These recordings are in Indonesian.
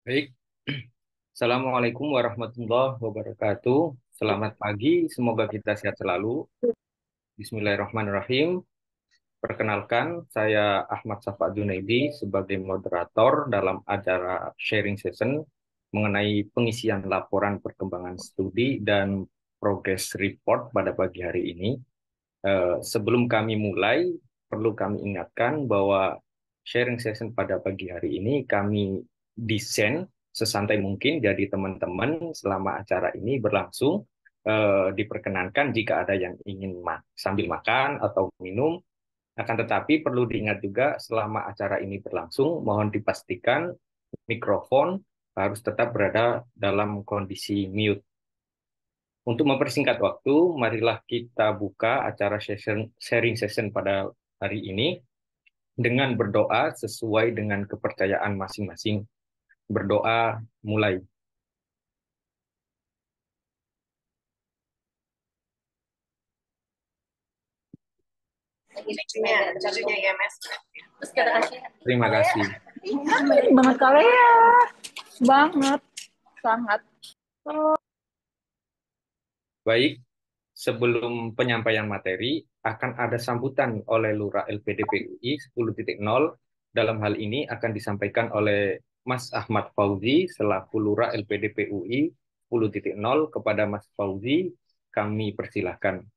Baik, Assalamualaikum warahmatullahi wabarakatuh. Selamat pagi, semoga kita sehat selalu. Bismillahirrahmanirrahim. Perkenalkan, saya Ahmad Safa Junaidi sebagai moderator dalam acara sharing session mengenai pengisian laporan perkembangan studi dan progress report pada pagi hari ini. Sebelum kami mulai, perlu kami ingatkan bahwa sharing session pada pagi hari ini kami desain sesantai mungkin, jadi teman-teman selama acara ini berlangsung diperkenankan jika ada yang ingin sambil makan atau minum. Akan tetapi perlu diingat juga selama acara ini berlangsung, mohon dipastikan mikrofon harus tetap berada dalam kondisi mute. Untuk mempersingkat waktu, marilah kita buka acara sharing session pada hari ini dengan berdoa sesuai dengan kepercayaan masing-masing. Berdoa mulai. Caranya ya mas. Terus kita kasih. Terima kasih. Banget kali ya. Banget. Sangat. Baik, sebelum penyampaian materi, akan ada sambutan oleh Lurah LPDP UI 10.0. Dalam hal ini akan disampaikan oleh Mas Ahmad Fauzi selaku Lurah LPDP UI 10.0. Kepada Mas Fauzi, kami persilahkan.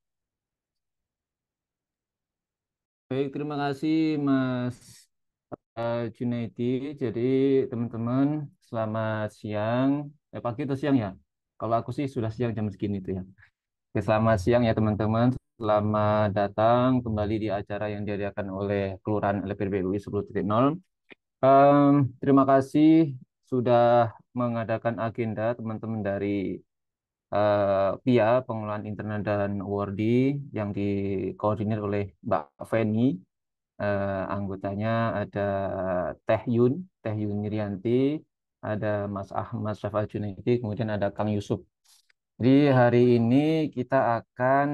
Baik, terima kasih Mas Junaidi. Jadi teman-teman, selamat siang. Pagi atau siang ya? Kalau aku sih sudah siang jam segini itu ya. Oke, selamat siang ya teman-teman. Selamat datang kembali di acara yang diadakan oleh Kelurahan LPDPUI 10.0. Terima kasih sudah mengadakan agenda teman-teman dari PIA, Pengelolaan Internet dan Awardee yang dikoordinir oleh Mbak Feni. Anggotanya ada Teh Yun Nirianti, ada Mas Ahmad Syafal Junaidi, kemudian ada Kang Yusuf. Jadi hari ini kita akan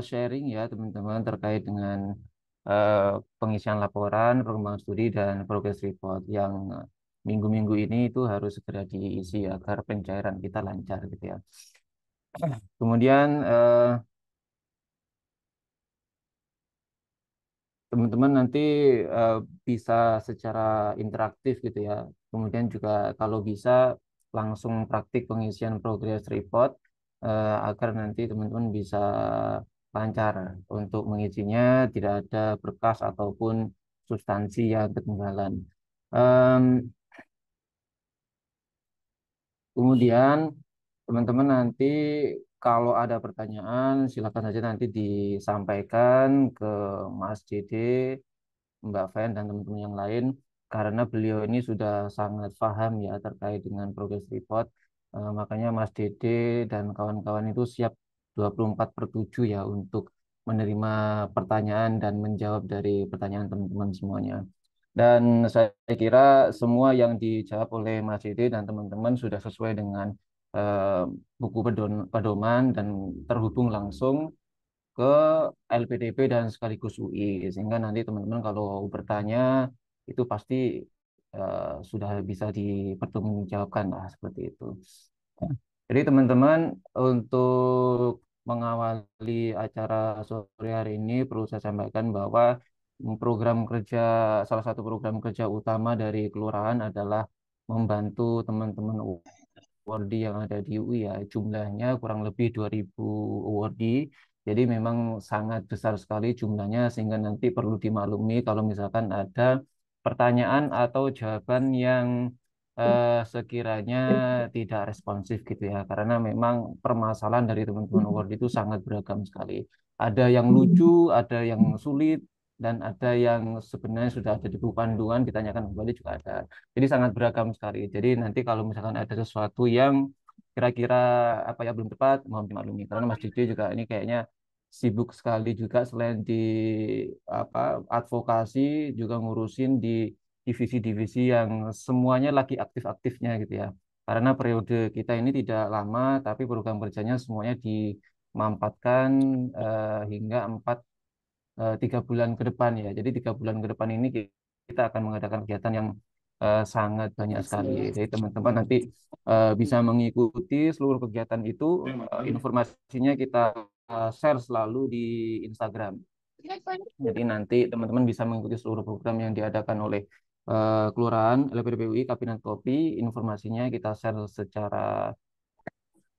sharing ya teman-teman terkait dengan eh, pengisian laporan, perkembangan studi, dan progress report yang minggu-minggu ini itu harus segera diisi agar pencairan kita lancar gitu ya. Kemudian teman-teman nanti eh, bisa secara interaktif gitu ya. Kemudian juga kalau bisa langsung praktik pengisian progress report agar nanti teman-teman bisa lancar untuk mengisinya, tidak ada berkas ataupun substansi yang ketinggalan. Em, Kemudian teman-teman nanti kalau ada pertanyaan silakan saja nanti disampaikan ke Mas JD, Mbak Fen dan teman-teman yang lain karena beliau ini sudah sangat paham ya terkait dengan progress report. Makanya Mas Dede dan kawan-kawan itu siap 24/7 ya untuk menerima pertanyaan dan menjawab dari pertanyaan teman-teman semuanya. Dan saya kira semua yang dijawab oleh Mas Dede dan teman-teman sudah sesuai dengan eh, buku pedoman dan terhubung langsung ke LPDP dan sekaligus UI sehingga nanti teman-teman kalau bertanya itu pasti sudah bisa dipertanggungjawabkan lah seperti itu. Jadi teman-teman untuk mengawali acara sore hari ini perlu saya sampaikan bahwa program kerja salah satu program kerja utama dari kelurahan adalah membantu teman-teman awardee yang ada di UI ya. Jumlahnya kurang lebih 2.000 awardee. Jadi memang sangat besar sekali jumlahnya sehingga nanti perlu dimaklumi kalau misalkan ada pertanyaan atau jawaban yang sekiranya tidak responsif gitu ya. Karena memang permasalahan dari teman-teman awardee itu sangat beragam sekali. Ada yang lucu, ada yang sulit, dan ada yang sebenarnya sudah ada di buku panduan ditanyakan kembali juga ada. Jadi sangat beragam sekali. Jadi nanti kalau misalkan ada sesuatu yang kira-kira apa ya belum tepat, mohon dimaklumi. Karena Mas Didi juga ini kayaknya sibuk sekali juga selain di apa advokasi juga ngurusin di divisi-divisi yang semuanya lagi aktif-aktifnya gitu ya. Karena periode kita ini tidak lama, tapi program kerjanya semuanya dimampatkan hingga 3 bulan ke depan ya. Jadi 3 bulan ke depan ini kita akan mengadakan kegiatan yang sangat banyak sekali. Jadi teman-teman nanti bisa mengikuti seluruh kegiatan itu. Informasinya kita share selalu di Instagram. Jadi nanti teman-teman bisa mengikuti seluruh program yang diadakan oleh Kelurahan LPDPUI Kapinan Kopi. Informasinya kita share secara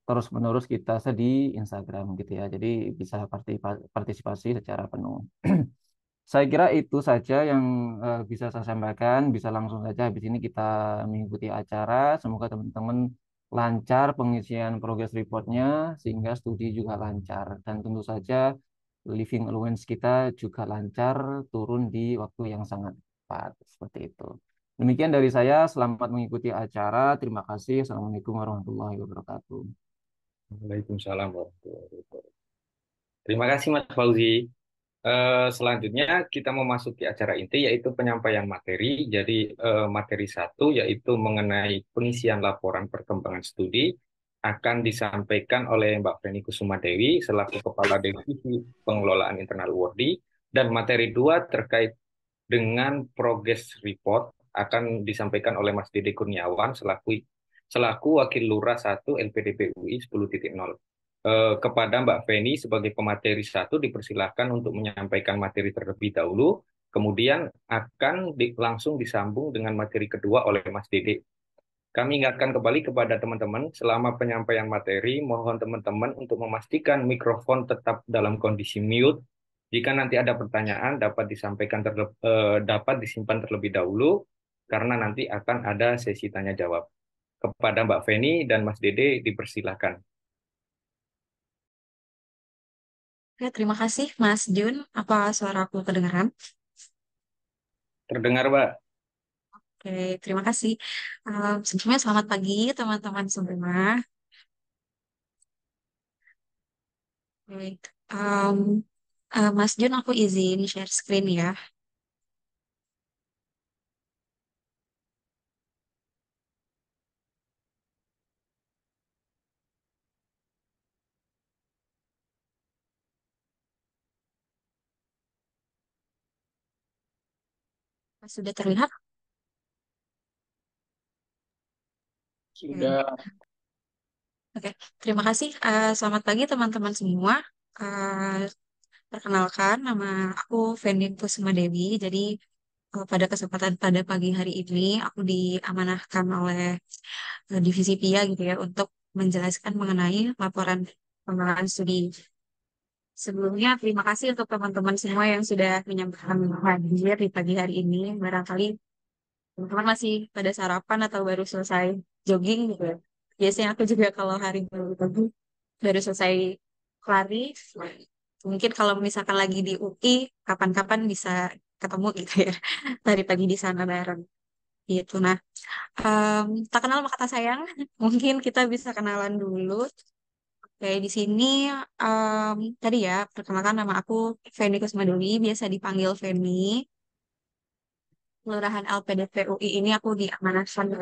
terus-menerus kita share di Instagram gitu ya. Jadi bisa partisipasi secara penuh. Saya kira itu saja yang bisa saya sampaikan. Bisa langsung saja habis ini kita mengikuti acara. Semoga teman-teman lancar pengisian progress reportnya sehingga studi juga lancar. Dan tentu saja living allowance kita juga lancar turun di waktu yang sangat tepat. Seperti itu. Demikian dari saya. Selamat mengikuti acara. Terima kasih. Assalamualaikum warahmatullahi wabarakatuh. Waalaikumsalam warahmatullahi wabarakatuh. Terima kasih Mas Fauzi. Selanjutnya kita memasuki acara inti yaitu penyampaian materi. Jadi materi satu yaitu mengenai pengisian laporan perkembangan studi akan disampaikan oleh Mbak Feni Kusuma Dewi selaku Kepala Divisi Pengelolaan Internal Wordi, dan materi dua terkait dengan progress report akan disampaikan oleh Mas Dede Kurniawan selaku Wakil Lurah 1 LPDP UI 10.0. Kepada Mbak Feni sebagai pemateri satu dipersilahkan untuk menyampaikan materi terlebih dahulu, kemudian akan langsung disambung dengan materi kedua oleh Mas Dede. Kami ingatkan kembali kepada teman-teman selama penyampaian materi, mohon teman-teman untuk memastikan mikrofon tetap dalam kondisi mute. Jika nanti ada pertanyaan dapat disimpan terlebih dahulu karena nanti akan ada sesi tanya jawab. Kepada Mbak Feni dan Mas Dede dipersilahkan. Oke, terima kasih Mas Jun. Apa suaraku kedengaran? Terdengar, Mbak? Oke, terima kasih. Sebelumnya selamat pagi teman-teman semua. Baik, Mas Jun, aku izin share screen ya. Sudah terlihat? Oke, Sudah. Oke. Terima kasih. Selamat pagi teman-teman semua. Eh, Perkenalkan, nama aku Fendi Kusuma Dewi. Jadi pada kesempatan pada pagi hari ini, aku diamanahkan oleh Divisi PIA gitu ya untuk menjelaskan mengenai laporan pengembangan studi. Sebelumnya, terima kasih untuk teman-teman semua yang sudah menyempatkan hadir di pagi hari ini. Barangkali teman-teman masih pada sarapan atau baru selesai jogging gitu ya. Biasanya aku juga kalau hari pagi baru selesai lari. Mungkin kalau misalkan lagi di UI, kapan-kapan bisa ketemu gitu ya. Tadi pagi di sana bareng. Gitu. Nah, tak kenal maka tak sayang. Mungkin kita bisa kenalan dulu. Oke, di sini tadi ya, perkenalkan nama aku Feni Kusmaduli, biasa dipanggil Feni. Kelurahan LPDP UI ini aku diamanahkan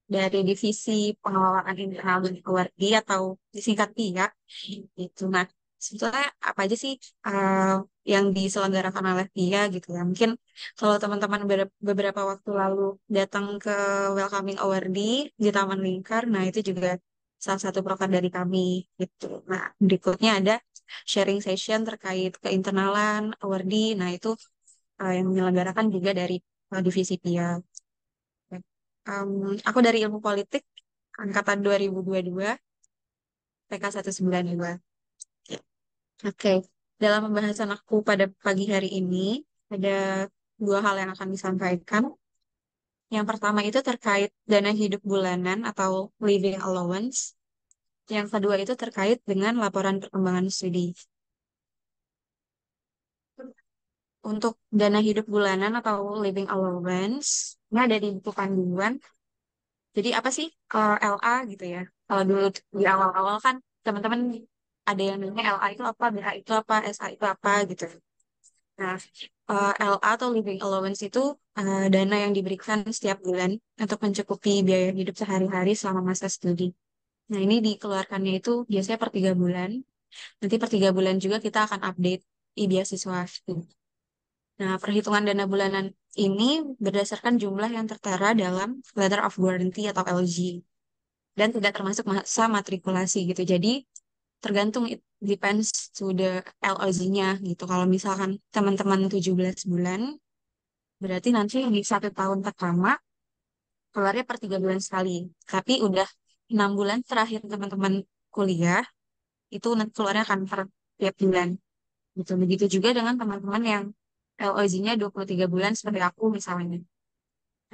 dari Divisi Pengelolaan Internal dan Keluarga atau disingkat PIA. Gitu. Nah, sebetulnya apa aja sih yang diselenggarakan oleh PIA gitu ya? Mungkin kalau teman-teman beberapa waktu lalu datang ke Welcoming Awardee di Taman Lingkar, nah itu juga salah satu program dari kami gitu. Nah, berikutnya ada sharing session terkait keinternal awardee. Nah, itu yang menyelenggarakan juga dari divisi PIA. Em, aku dari Ilmu Politik angkatan 2022 PK 192. Oke, dalam pembahasan aku pada pagi hari ini ada dua hal yang akan disampaikan. Yang pertama itu terkait dana hidup bulanan atau living allowance. Yang kedua itu terkait dengan laporan perkembangan studi. Untuk dana hidup bulanan atau living allowance, ini ada di buku panduan. Jadi apa sih LA gitu ya? Kalau dulu di awal-awal kan teman-teman ada yang nanya LA itu apa, BA itu apa, SA itu apa gitu. Nah, LA atau living allowance itu dana yang diberikan setiap bulan untuk mencukupi biaya hidup sehari-hari selama masa studi. Nah, ini dikeluarkannya itu biasanya per 3 bulan. Nanti per 3 bulan juga kita akan update beasiswa. Nah, perhitungan dana bulanan ini berdasarkan jumlah yang tertera dalam Letter of Guarantee atau LG dan tidak termasuk masa matrikulasi gitu. Jadi tergantung, it depends to the LOZ-nya gitu. Kalau misalkan teman-teman 17 bulan, berarti nanti di 1 tahun pertama keluarnya per 3 bulan sekali. Tapi udah 6 bulan terakhir teman-teman kuliah, itu nanti keluarnya akan per tiap bulan. Gitu. Begitu juga dengan teman-teman yang LOZ-nya 23 bulan seperti aku misalnya.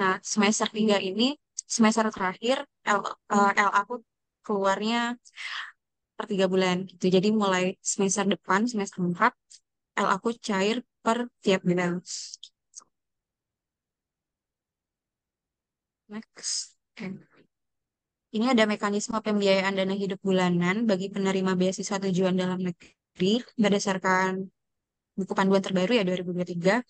Nah, semester 3 ini, semester terakhir, L aku keluarnya per 3 bulan gitu. Jadi mulai semester depan, semester 4, L aku cair per tiap bulan. Next. Oke. Ini ada mekanisme pembiayaan dana hidup bulanan bagi penerima beasiswa tujuan dalam negeri berdasarkan buku panduan terbaru ya 2023.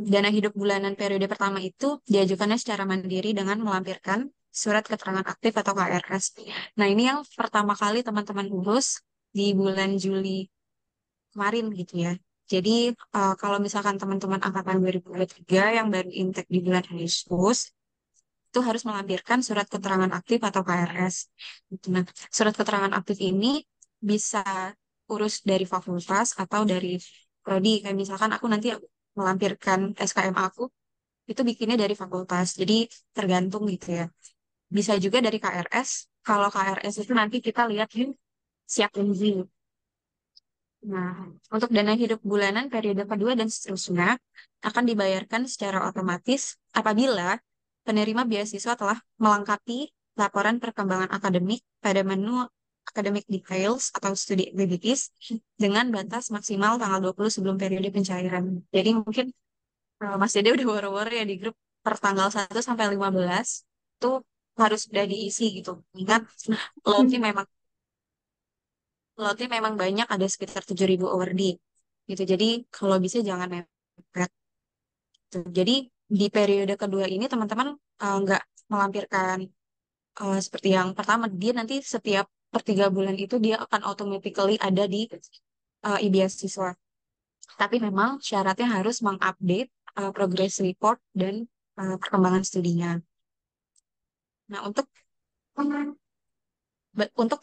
Dana hidup bulanan periode pertama itu diajukannya secara mandiri dengan melampirkan surat keterangan aktif atau KRS. Nah, ini yang pertama kali teman-teman urus di bulan Juli kemarin gitu ya. Jadi kalau misalkan teman-teman angkatan 2023 yang baru intake di bulan Agustus, itu harus melampirkan surat keterangan aktif atau KRS. Gitu. Nah, surat keterangan aktif ini bisa urus dari fakultas atau dari prodi. Kayak misalkan aku nanti melampirkan SKM aku, itu bikinnya dari fakultas. Jadi tergantung gitu ya. Bisa juga dari KRS. Kalau KRS itu nanti kita lihat di siap izin. Nah, untuk dana hidup bulanan periode kedua dan seterusnya akan dibayarkan secara otomatis apabila penerima beasiswa telah melengkapi laporan perkembangan akademik pada menu academic details atau studi activities dengan batas maksimal tanggal 20 sebelum periode pencairan. Jadi mungkin Mas Dede udah waro-waro ya di grup per tanggal 1 sampai 15 itu harus udah diisi gitu. Ingat, loadnya memang lotnya memang banyak, ada sekitar 7.000 awardee gitu. Jadi kalau bisa jangan mepet. Gitu. Jadi di periode kedua ini teman-teman nggak melampirkan seperti yang pertama. Dia nanti setiap per 3 bulan itu dia akan automatically ada di e-beasiswa. Tapi memang syaratnya harus mengupdate progress report dan perkembangan studinya. Nah, untuk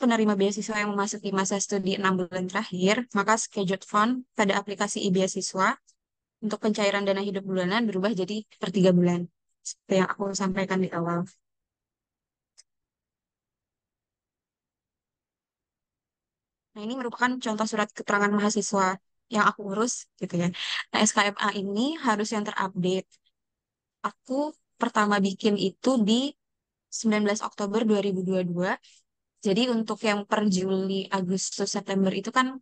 penerima beasiswa yang memasuki masa studi 6 bulan terakhir, maka scheduled fund pada aplikasi e-beasiswa untuk pencairan dana hidup bulanan berubah jadi per 3 bulan. Seperti yang aku sampaikan di awal. Nah, ini merupakan contoh surat keterangan mahasiswa yang aku urus gitu ya. Nah, SKMA ini harus yang terupdate. Aku pertama bikin itu di 19 Oktober 2022. Jadi untuk yang per Juli, Agustus, September itu kan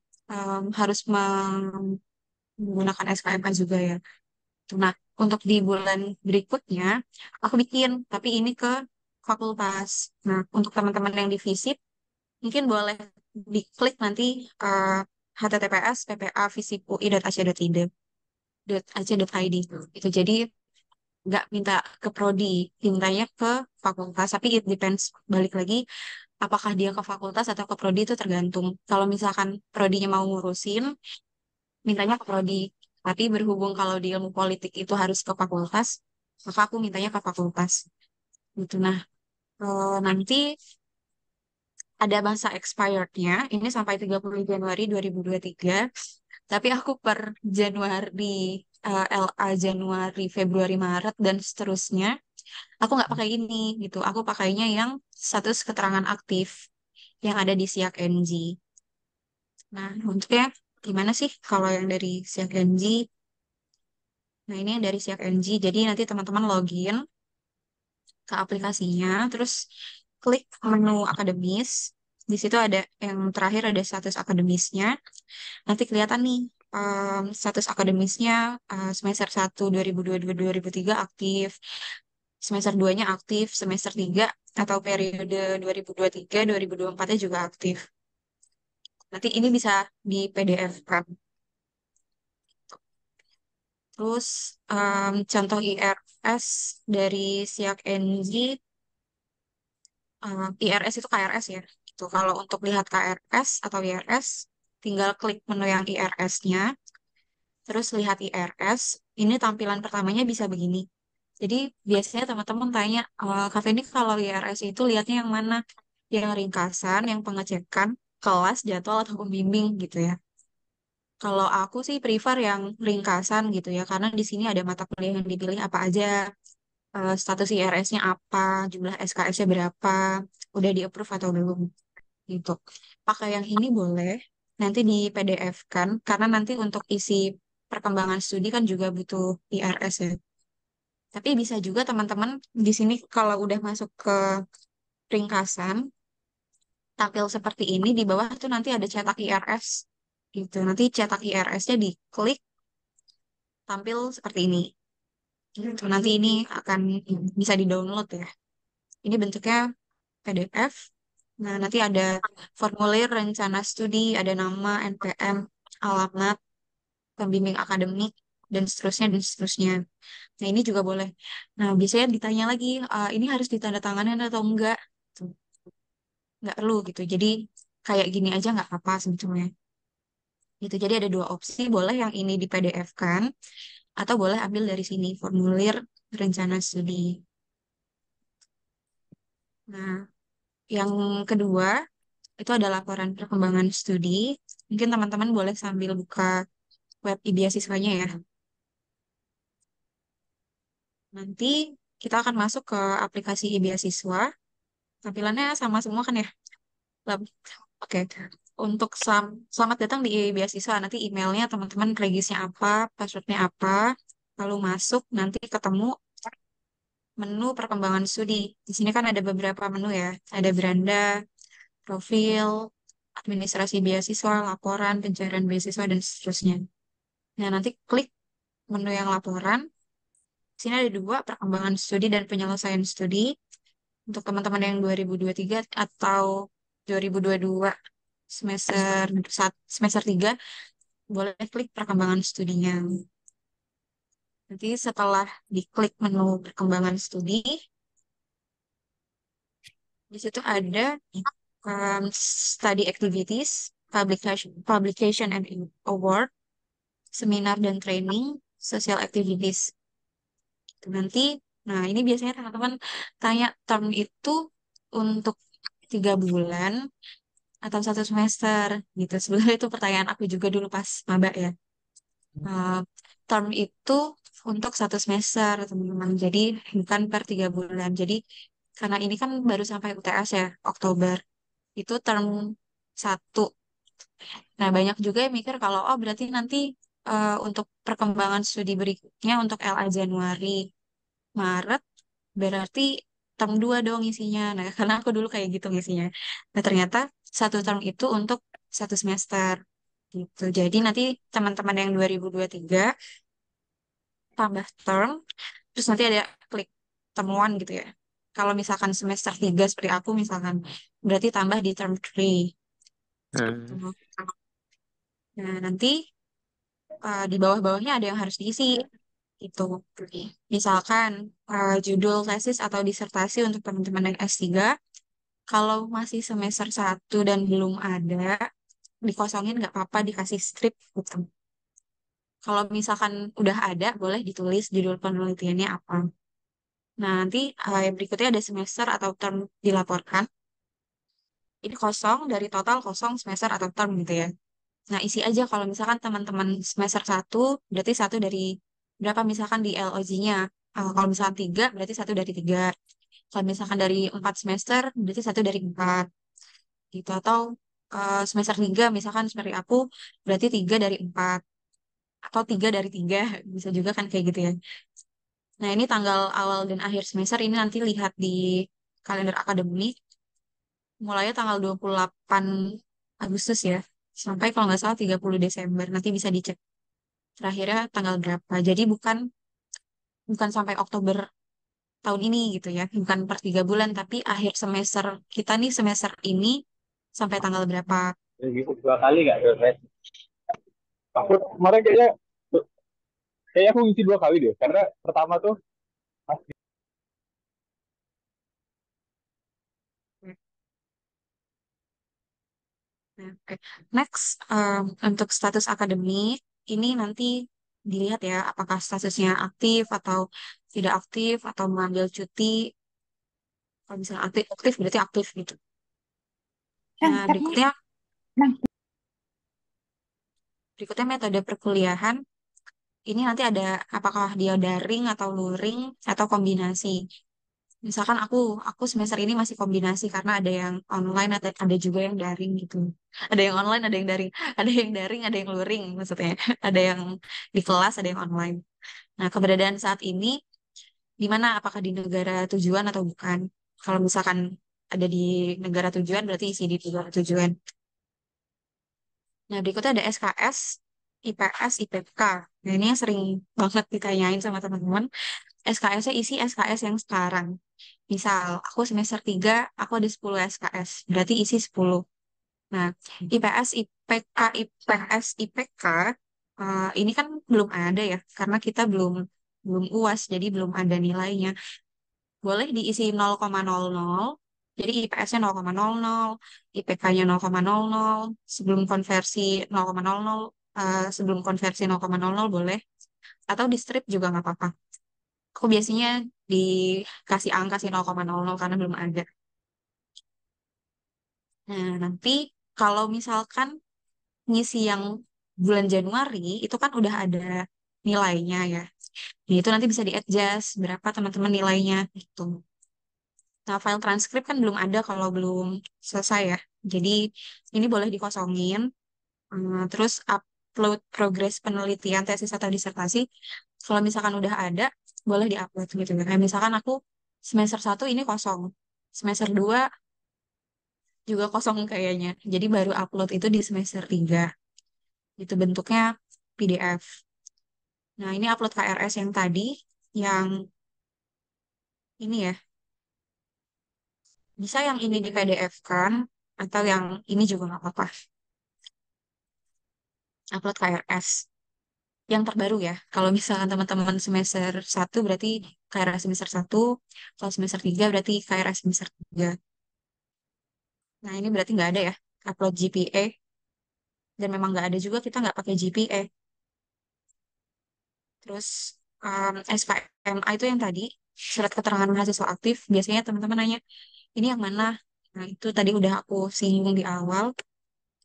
harus menggunakan SKMA juga ya. Nah, untuk di bulan berikutnya, aku bikin, tapi ini ke fakultas. Nah, untuk teman-teman yang di FISIP, mungkin boleh diklik nanti https://ppa-visipui.ac.id. .ac.id. Itu jadi nggak minta ke prodi, mintanya ke fakultas. Tapi it depends, balik lagi, apakah dia ke fakultas atau ke prodi itu tergantung. Kalau misalkan prodinya mau ngurusin, mintanya ke prodi. Tapi berhubung kalau di ilmu politik itu harus ke fakultas, maka aku mintanya ke fakultas. Gitu. Nah, nanti ada masa expirednya, ini sampai 30 Januari 2023. Tapi aku per Januari, LA Januari, Februari, Maret, dan seterusnya, aku nggak pakai ini gitu. Aku pakainya yang status keterangan aktif yang ada di Siak NG. Nah, untuknya gimana sih kalau yang dari Siak NG? Nah, ini yang dari Siak NG. Jadi nanti teman-teman login ke aplikasinya, terus klik menu akademis. Di situ ada yang terakhir ada status akademisnya. Nanti kelihatan nih status akademisnya semester 1 2022-2023 aktif, semester 2-nya aktif, semester 3 atau periode 2023-2024-nya juga aktif. Nanti ini bisa di PDF kan. Terus contoh IRS dari Siak NG, IRS itu KRS ya. Gitu. Kalau untuk lihat KRS atau IRS, tinggal klik menu yang IRS-nya. terus lihat IRS, ini tampilan pertamanya bisa begini. Jadi biasanya teman-teman tanya, Kak Fendi kalau IRS itu lihatnya yang mana? Yang ringkasan, yang pengecekan, kelas, jadwal, atau pembimbing gitu ya. Kalau aku sih prefer yang ringkasan gitu ya, karena di sini ada mata kuliah yang dipilih apa aja, status IRS-nya apa, jumlah SKS-nya berapa, udah di-approve atau belum gitu. Pakai yang ini boleh, nanti di PDF kan, karena nanti untuk isi perkembangan studi kan juga butuh IRS ya. Tapi bisa juga teman-teman di sini kalau udah masuk ke ringkasan, tampil seperti ini, di bawah tuh nanti ada cetak IRS gitu. Nanti cetak IRS-nya diklik, tampil seperti ini. Gitu. Nanti ini akan bisa di-download ya. Ini bentuknya PDF. Nah, nanti ada formulir rencana studi, ada nama, NPM, alamat, pembimbing akademik, dan seterusnya, dan seterusnya. Nah, ini juga boleh. Nah, biasanya ditanya lagi, ini harus ditandatangani atau enggak? Tuh, nggak perlu gitu. Jadi, kayak gini aja nggak apa-apa sebetulnya. Gitu. Jadi, ada dua opsi. Boleh yang ini di PDF-kan, atau boleh ambil dari sini, formulir rencana studi. Nah, yang kedua, itu ada laporan perkembangan studi. Mungkin teman-teman boleh sambil buka web e-beasiswanya ya. Nanti kita akan masuk ke aplikasi e-beasiswa. Tampilannya sama semua kan ya? Lab- Oke. Untuk selamat datang di e-beasiswa. Nanti emailnya teman-teman regisnya apa, passwordnya apa. Lalu masuk, nanti ketemu menu perkembangan studi. Di sini kan ada beberapa menu ya. Ada beranda, profil, administrasi beasiswa, laporan, pencarian beasiswa, dan seterusnya. Nah, nanti klik menu yang laporan. Di sini ada dua, perkembangan studi dan penyelesaian studi. Untuk teman-teman yang 2023 atau 2022 semester semester 3, boleh klik perkembangan studinya. Nanti setelah diklik menu perkembangan studi, di situ ada study activities, publication and award, seminar dan training, social activities. Nanti, nah ini biasanya teman-teman tanya term itu untuk 3 bulan atau 1 semester gitu. Sebenarnya itu pertanyaan aku juga dulu pas maba ya. Uh, Term itu untuk 1 semester teman-teman. Jadi bukan per 3 bulan. Jadi karena ini kan baru sampai UTS ya Oktober. Itu term 1. Nah banyak juga yang mikir kalau oh berarti nanti untuk perkembangan studi berikutnya untuk LA Januari Maret berarti term 2 dong isinya. Nah, karena aku dulu kayak gitu ngisinya. Nah, ternyata 1 term itu untuk 1 semester. Gitu. Jadi nanti teman-teman yang 2023 tambah term, terus nanti ada klik temuan gitu ya. Kalau misalkan semester 3 seperti aku misalkan, berarti tambah di term 3. Hmm. Nah, nanti di bawah-bawahnya ada yang harus diisi. Gitu. Misalkan judul tesis atau disertasi untuk teman-teman yang S3, kalau masih semester 1 dan belum ada, dikosongin nggak apa-apa, dikasih strip gitu. Kalau misalkan udah ada, boleh ditulis judul penelitiannya apa. Nah, nanti yang berikutnya ada semester atau term dilaporkan. Ini kosong, dari total kosong semester atau term gitu ya. Nah, isi aja kalau misalkan teman-teman semester 1, berarti satu dari berapa misalkan di LOG-nya. Kalau misalkan 3, berarti satu dari 3. Kalau misalkan dari 4 semester, berarti satu dari 4. Gitu. Atau semester 3, misalkan seperti aku, berarti 3 dari 4. Atau 3 dari 3, bisa juga kan kayak gitu ya. Nah, ini tanggal awal dan akhir semester, ini nanti lihat di kalender akademik, mulainya tanggal 28 Agustus ya, sampai kalau nggak salah 30 Desember. Nanti bisa dicek terakhirnya tanggal berapa. Jadi bukan bukan sampai Oktober tahun ini gitu ya, bukan per 3 bulan, tapi akhir semester kita nih semester ini sampai tanggal berapa. Gitu 2 kali nggak Res? Aku kemarin kayaknya aku ngisi 2 kali deh. Karena pertama tuh pas Nah, oke. Next, untuk status akademik, ini nanti dilihat ya apakah statusnya aktif atau tidak aktif atau mengambil cuti. Kalau misalnya aktif, aktif berarti aktif gitu. Nang, Nah, tapi berikutnya Nang, berikutnya metode perkuliahan. Ini nanti ada apakah dia daring atau luring atau kombinasi. Misalkan aku semester ini masih kombinasi karena ada yang online, ada juga yang daring gitu. Ada yang online, ada yang daring, ada yang daring, ada yang luring maksudnya. Ada yang di kelas, ada yang online. Nah, keberadaan saat ini di mana apakah di negara tujuan atau bukan? Kalau misalkan ada di negara tujuan berarti isi di negara tujuan. Nah, berikutnya ada SKS, IPS, IPK. Nah, ini yang sering banget ditanyain sama teman-teman. SKS-nya isi SKS yang sekarang. Misal, aku semester 3 aku ada 10 SKS. Berarti isi 10. Nah, IPS, IPK, IPS, IPK, ini kan belum ada ya, karena kita belum belum UAS, jadi belum ada nilainya. Boleh diisi 0,00, jadi IPS-nya 0,00, IPK-nya 0,00, sebelum konversi 0,00, sebelum konversi 0,00 boleh, atau di strip juga nggak apa-apa. Aku biasanya dikasih angka sih 0,00 karena belum ada. Nah, nanti kalau misalkan ngisi yang bulan Januari, itu kan udah ada nilainya ya. Nah, itu nanti bisa di-adjust berapa teman-teman nilainya gitu. Nah, file transkrip kan belum ada kalau belum selesai ya. Jadi ini boleh dikosongin. Terus upload progres penelitian tesis atau disertasi. Kalau misalkan udah ada, boleh diupload gitu ya. Kayak misalkan aku semester 1 ini kosong. Semester 2 juga kosong kayaknya. Jadi baru upload itu di semester 3. Itu bentuknya PDF. Nah, ini upload KRS yang tadi, yang ini ya. Bisa yang ini di PDF kan, atau yang ini juga nggak apa-apa. Upload KRS. Yang terbaru ya. Kalau misalkan teman-teman semester 1 berarti KRS semester 1, kalau semester 3 berarti KRS semester 3. Nah, ini berarti nggak ada ya, upload GPA. Dan memang nggak ada juga, kita nggak pakai GPA. Terus SKMA itu yang tadi, surat keterangan mahasiswa aktif. Biasanya teman-teman nanya, ini yang mana? Nah, itu tadi udah aku singgung di awal.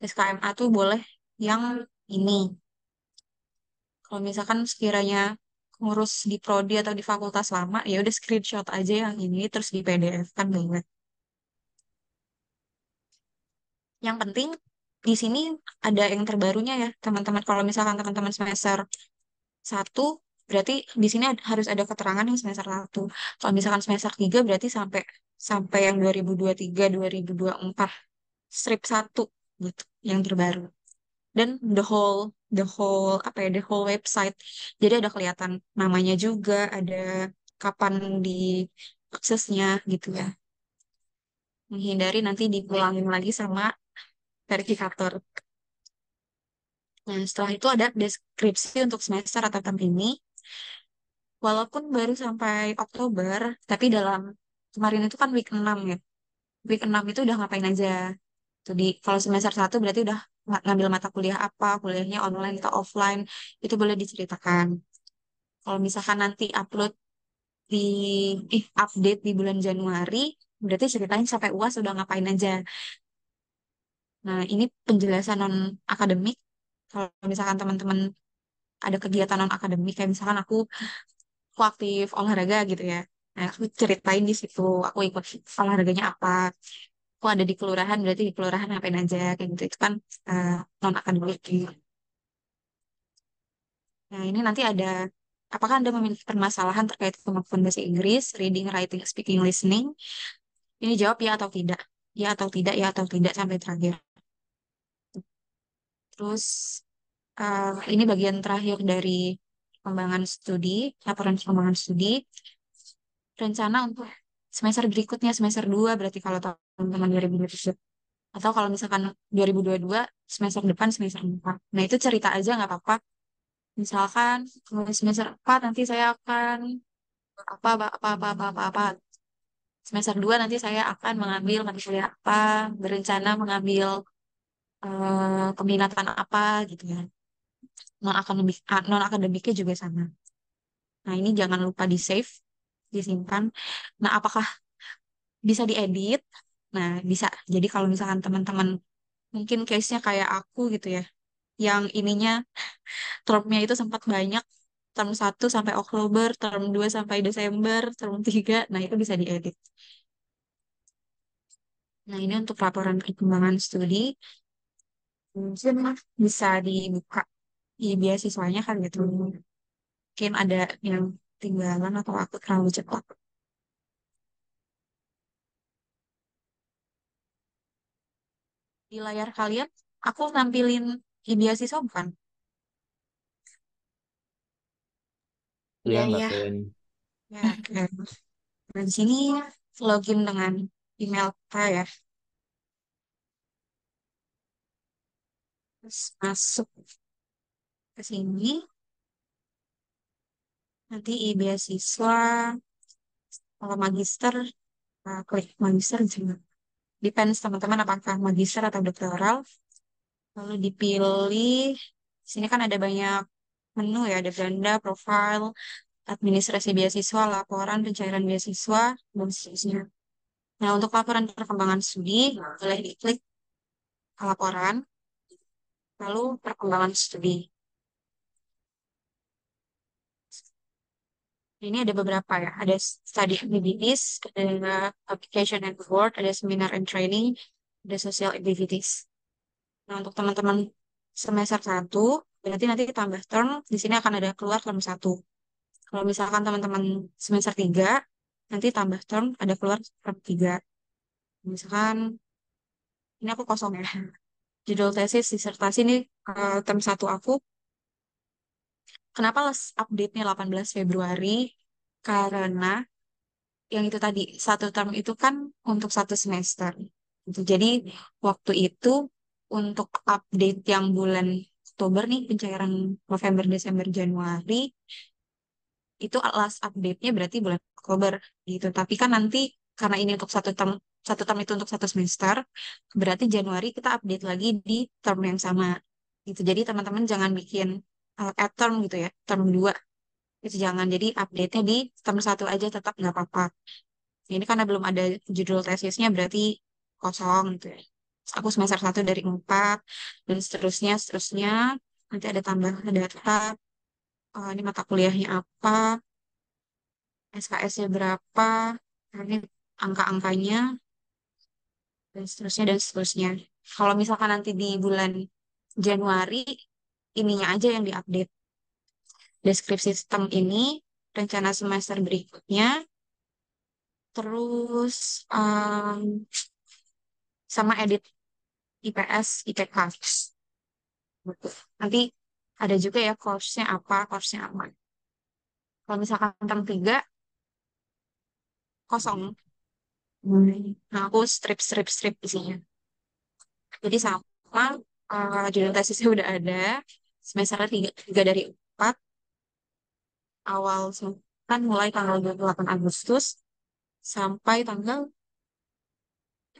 SKMA tuh boleh yang ini. Kalau misalkan sekiranya ngurus di prodi atau di fakultas lama, ya udah screenshot aja yang ini terus di PDF kan banget. Yang penting di sini ada yang terbarunya ya, teman-teman. Kalau misalkan teman-teman semester 1 berarti di sini harus ada keterangan yang semester 1. Kalau misalkan semester 3 berarti sampai sampai yang 2023, 2024 strip 1 gitu, yang terbaru. Dan the whole apa ya, the whole website. Jadi ada kelihatan namanya juga, ada kapan di aksesnya gitu ya. Menghindari nanti dipulangin lagi sama verifikator. Nah, setelah itu ada deskripsi untuk semester atau tahun ini. Walaupun baru sampai Oktober, tapi dalam kemarin itu kan week 6 ya. Week 6 itu udah ngapain aja. Jadi kalau semester 1 berarti udah ngambil mata kuliah apa, kuliahnya online atau offline, itu boleh diceritakan. Kalau misalkan nanti di update di bulan Januari, berarti ceritain sampai UAS udah ngapain aja. Nah, ini penjelasan non akademik. Kalau misalkan teman-teman ada kegiatan non akademik, kayak misalkan aku aktif olahraga gitu ya. Nah, aku ceritain di situ, aku ikut olahraganya apa. Aku ada di kelurahan, berarti di kelurahan ngapain aja, kayak gitu. Itu kan non akademik. Nah, ini nanti ada, apakah Anda memiliki permasalahan terkait kemampuan bahasa Inggris, reading, writing, speaking, listening? Ini jawab ya atau tidak. Ya atau tidak, ya atau tidak, sampai terakhir. Terus, ini bagian terakhir dari pengembangan studi, laporan pengembangan studi. Rencana untuk semester berikutnya, semester 2 berarti kalau teman-teman 2023. Atau kalau misalkan 2022, semester depan, semester 4. Nah, itu cerita aja nggak apa-apa. Misalkan, kalau semester 4 nanti saya akan apa. Semester 2 nanti saya akan mengambil mata kuliah apa, berencana mengambil peminatan apa gitu ya. non akademiknya juga sama. Nah, ini jangan lupa di save, disimpan. Nah, apakah bisa diedit? Nah, bisa. Jadi kalau misalkan teman-teman mungkin case-nya kayak aku gitu ya, yang ininya termnya itu sempat banyak, term 1 sampai Oktober, term 2 sampai Desember, term 3, nah itu bisa diedit. Nah, ini untuk laporan perkembangan studi, mungkin bisa dibuka di beasiswanya kan gitu. Mungkin ada yang tinggalan atau aku terlalu cepat. Di layar kalian, aku nampilin beasiswa bukan? Iya, Iya, Mbak iya. Fen. Ya, oke. Nah, di sini login dengan email kita ya. Terus masuk ke sini, nanti beasiswa, kalau magister, klik magister juga. Depends teman-teman apakah magister atau doktoral. Lalu dipilih, di sini kan ada banyak menu ya, ada ganda, profile, administrasi beasiswa, laporan, pencairan beasiswa, dan seterusnya. Nah, untuk laporan perkembangan studi, boleh diklik laporan, lalu perkembangan studi. Ini ada beberapa ya, ada study activities, ada application and reward, ada seminar and training, ada social activities. Nah, untuk teman-teman semester 1, berarti nanti tambah term, di sini akan ada keluar term 1. Kalau misalkan teman-teman semester 3, nanti tambah term, ada keluar term 3. Misalkan, ini aku kosong ya. Judul tesis, disertasi ini term 1 aku. Kenapa update-nya 18 Februari? Karena yang itu tadi, satu term itu kan untuk satu semester. Gitu. Jadi, waktu itu untuk update yang bulan Oktober nih, pencairan November, Desember, Januari, itu last update-nya berarti bulan Oktober gitu. Tapi kan nanti karena ini untuk satu term itu untuk satu semester, berarti Januari kita update lagi di term yang sama gitu. Jadi teman-teman jangan bikin at term gitu ya, term 2 itu jangan. Jadi update-nya di term 1 aja tetap nggak apa-apa. Ini karena belum ada judul tesisnya berarti kosong gitu ya. Terus aku semester 1 dari 4 dan seterusnya seterusnya nanti ada tambahan data, ini mata kuliahnya apa, SKS-nya berapa, ini angka-angkanya, dan seterusnya, dan seterusnya. Kalau misalkan nanti di bulan Januari, ininya aja yang diupdate. Deskripsi sistem ini, rencana semester berikutnya, terus sama edit IPS, IPK. Gitu. Nanti ada juga ya course-nya apa, course-nya apa. Kalau misalkan tentang 3, kosong. Nah, aku strip isinya. Jadi sama judul tesisnya udah ada. Semester 3 dari 4 awal kan mulai tanggal 28 Agustus sampai tanggal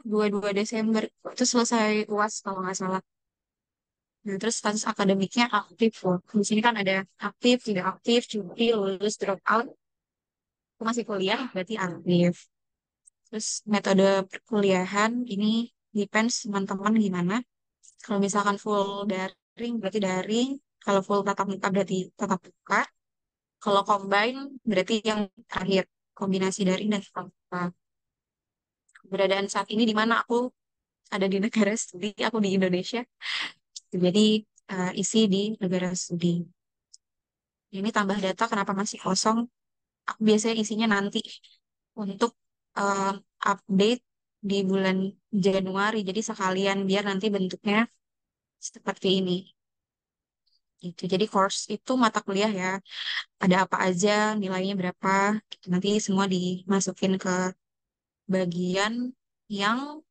22 Desember itu selesai UAS kalau nggak salah. Nah, terus status akademiknya aktif. Di sini kan ada aktif, tidak aktif, cuti, lulus, drop out. Aku masih kuliah, berarti aktif. Terus metode perkuliahan ini depends teman-teman gimana. Kalau misalkan full daring berarti daring. Kalau full tatap muka berarti tatap muka. Kalau combine berarti yang terakhir kombinasi daring dan tatap muka. Keberadaan saat ini di mana aku ada di negara studi, aku di Indonesia. Jadi isi di negara studi. Ini tambah data kenapa masih kosong? Aku biasanya isinya nanti untuk eh, update di bulan Januari. Jadi sekalian biar nanti bentuknya seperti ini. Gitu. Jadi course itu mata kuliah ya. Ada apa aja, nilainya berapa. Gitu. Nanti semua dimasukin ke bagian yang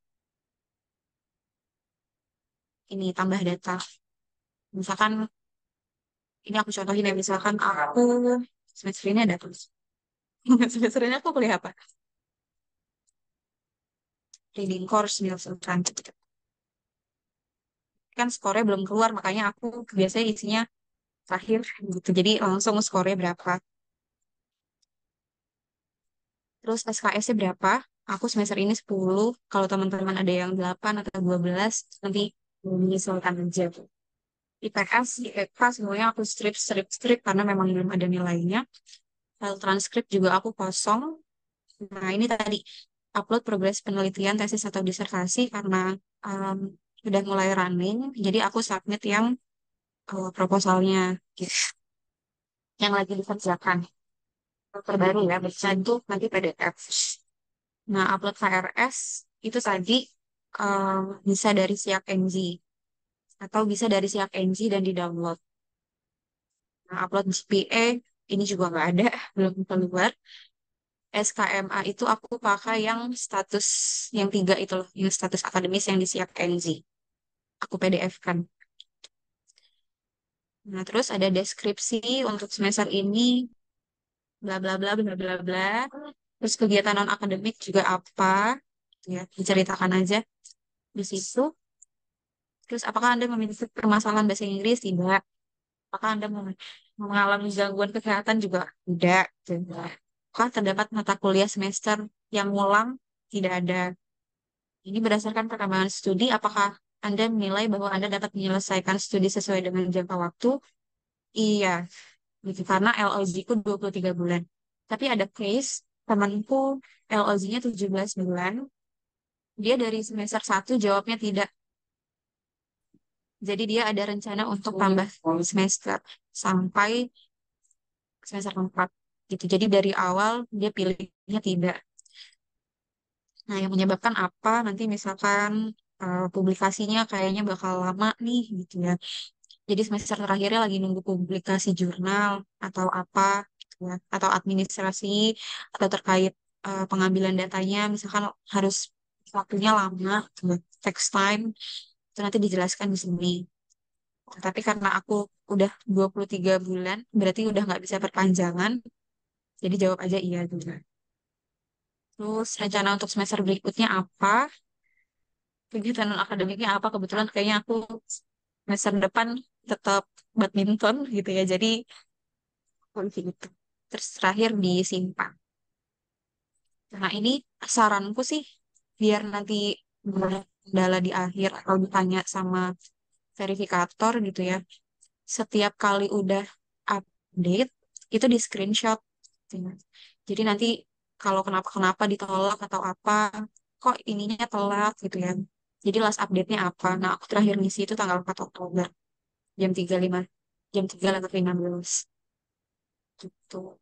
ini tambah data. Misalkan ini aku contohin ya. Misalkan aku semester ini ada tulis. Semester ini aku kuliah apa? Reading course Nielsen Transit. Kan skornya belum keluar, makanya aku biasanya isinya terakhir gitu. Jadi langsung skornya berapa. Terus SKS-nya berapa? Aku semester ini 10. Kalau teman-teman ada yang 8 atau 12, nanti menyesuaikan aja. IPS, IPK semuanya aku strip karena memang belum ada nilainya. File transkrip juga aku kosong. Nah, ini tadi upload progres penelitian, tesis atau disertasi karena um, udah mulai running. Jadi aku submit yang proposalnya gitu, yang lagi dikerjakan. Terbaru ya, bisa itu nanti PDF. Nah, upload KRS itu tadi bisa dari Siak NG atau bisa dari Siak NG dan di-download. Nah, upload GPA ini juga nggak ada, belum keluar. SKMA itu aku pakai yang status yang 3 itu loh, yang status akademis yang di Siak NG. Aku PDF kan. Nah, terus ada deskripsi untuk semester ini, bla bla bla bla bla bla. Terus kegiatan non akademik juga apa? Ya, diceritakan aja di situ. Terus apakah Anda memiliki permasalahan bahasa Inggris? Tidak. Apakah Anda mengalami gangguan kesehatan juga? Tidak. Tidak. Apakah terdapat mata kuliah semester yang ngulang? Tidak ada. Ini berdasarkan perkembangan studi, apakah Anda menilai bahwa Anda dapat menyelesaikan studi sesuai dengan jangka waktu? Iya. Gitu. Karena LOG-ku 23 bulan. Tapi ada case, temanku LOG-nya 17 bulan. Dia dari semester 1 jawabnya tidak. Jadi dia ada rencana untuk tambah semester sampai semester 4 gitu. Jadi dari awal dia pilihnya tidak. Nah, yang menyebabkan apa? Nanti misalkan publikasinya kayaknya bakal lama nih gitu ya. Jadi semester terakhirnya lagi nunggu publikasi jurnal atau apa gitu ya. Atau administrasi atau terkait pengambilan datanya misalkan harus waktunya lama gitu ya. Takes time. Itu nanti dijelaskan di sini. Tapi karena aku udah 23 bulan, berarti udah nggak bisa perpanjangan. Jadi jawab aja iya juga. Terus rencana untuk semester berikutnya apa? Kegiatan non akademiknya apa? Kebetulan kayaknya aku semester depan tetap badminton gitu ya. Jadi gitu. Terus terakhir disimpan. Nah ini saranku sih biar nanti ada kendala di akhir atau ditanya sama verifikator gitu ya. Setiap kali udah update itu di screenshot. Jadi nanti kalau kenapa-kenapa ditolak atau apa, kok ininya telat gitu ya. Jadi last update-nya apa? Nah, aku terakhir ngisi itu tanggal 4 Oktober, jam 3.5, jam 3.15 gitu.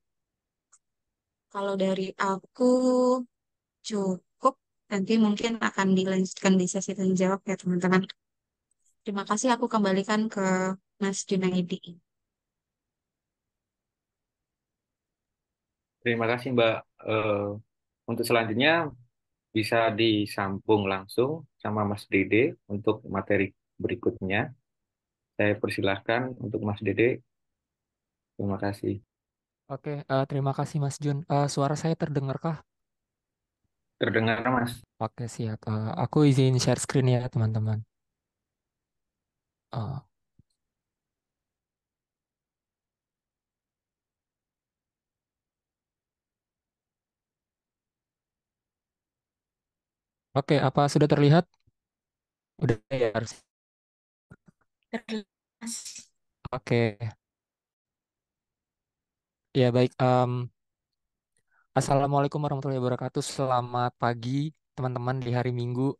Kalau dari aku cukup, nanti mungkin akan dilanjutkan di sesi tanya jawab ya teman-teman. Terima kasih, aku kembalikan ke Mas Junaidi. Terima kasih Mbak. Eh, untuk selanjutnya bisa disambung langsung sama Mas Dede untuk materi berikutnya. Saya persilahkan untuk Mas Dede. Terima kasih. Oke, terima kasih Mas Jun. Suara saya terdengarkah? Terdengar Mas? Oke, siap. Aku izin share screen ya, teman-teman. Eh, oke, apa sudah terlihat? Udah ya harus. Oke, ya baik. Assalamualaikum warahmatullahi wabarakatuh. Selamat pagi, teman-teman di hari Minggu.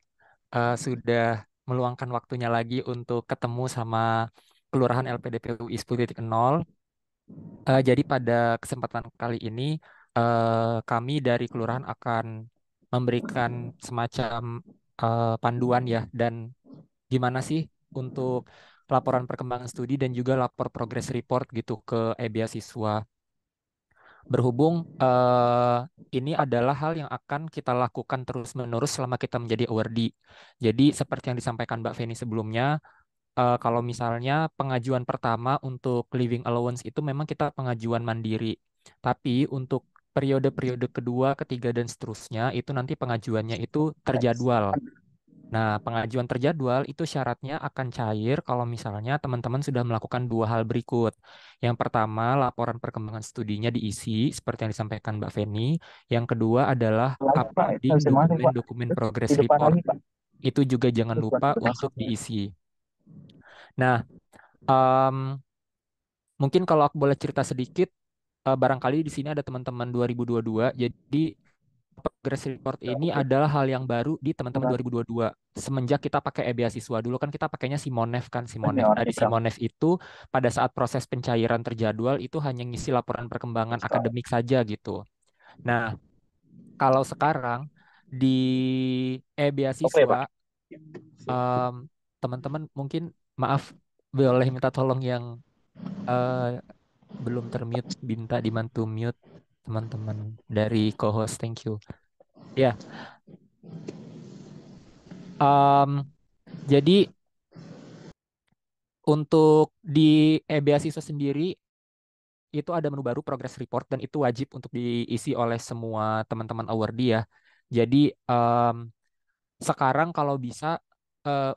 Sudah meluangkan waktunya lagi untuk ketemu sama Kelurahan LPDP UI 10.0. Jadi pada kesempatan kali ini kami dari kelurahan akan memberikan semacam panduan ya dan gimana sih untuk laporan perkembangan studi dan juga lapor progress report gitu ke beasiswa. Berhubung ini adalah hal yang akan kita lakukan terus-menerus selama kita menjadi awardee. Jadi seperti yang disampaikan Mbak Feni sebelumnya, kalau misalnya pengajuan pertama untuk living allowance itu memang kita pengajuan mandiri. Tapi untuk periode-periode kedua, ketiga, dan seterusnya itu nanti pengajuannya itu terjadwal. Nah, pengajuan terjadwal itu syaratnya akan cair kalau misalnya teman-teman sudah melakukan dua hal berikut. Yang pertama, laporan perkembangan studinya diisi seperti yang disampaikan Mbak Feni. Yang kedua adalah Lagi Pak, nggak uploading bisa masuk Pak. dokumen-dokumen Terus di progress depan report. lagi Pak. Itu juga jangan Terus buat lupa untuk masuk. diisi. Nah, em, mungkin kalau aku boleh cerita sedikit, barangkali di sini ada teman-teman 2022. Jadi progress report ini adalah hal yang baru di teman-teman 2022. Semenjak kita pakai e-beasiswa, dulu kan kita pakainya Simonef kan, Ini Simonef. Nah, orang di nyebrang. Simonef itu pada saat proses pencairan terjadwal itu hanya ngisi laporan perkembangan akademik saja gitu. Nah, kalau sekarang di Oke Pak. e-beasiswa, em, teman-teman mungkin maaf boleh minta tolong yang eh, belum termute, minta dibantu mute teman-teman dari co-host, thank you. Ya, jadi untuk di e-beasiswa sendiri itu ada menu baru progress report dan itu wajib untuk diisi oleh semua teman-teman awardee ya. Jadi sekarang kalau bisa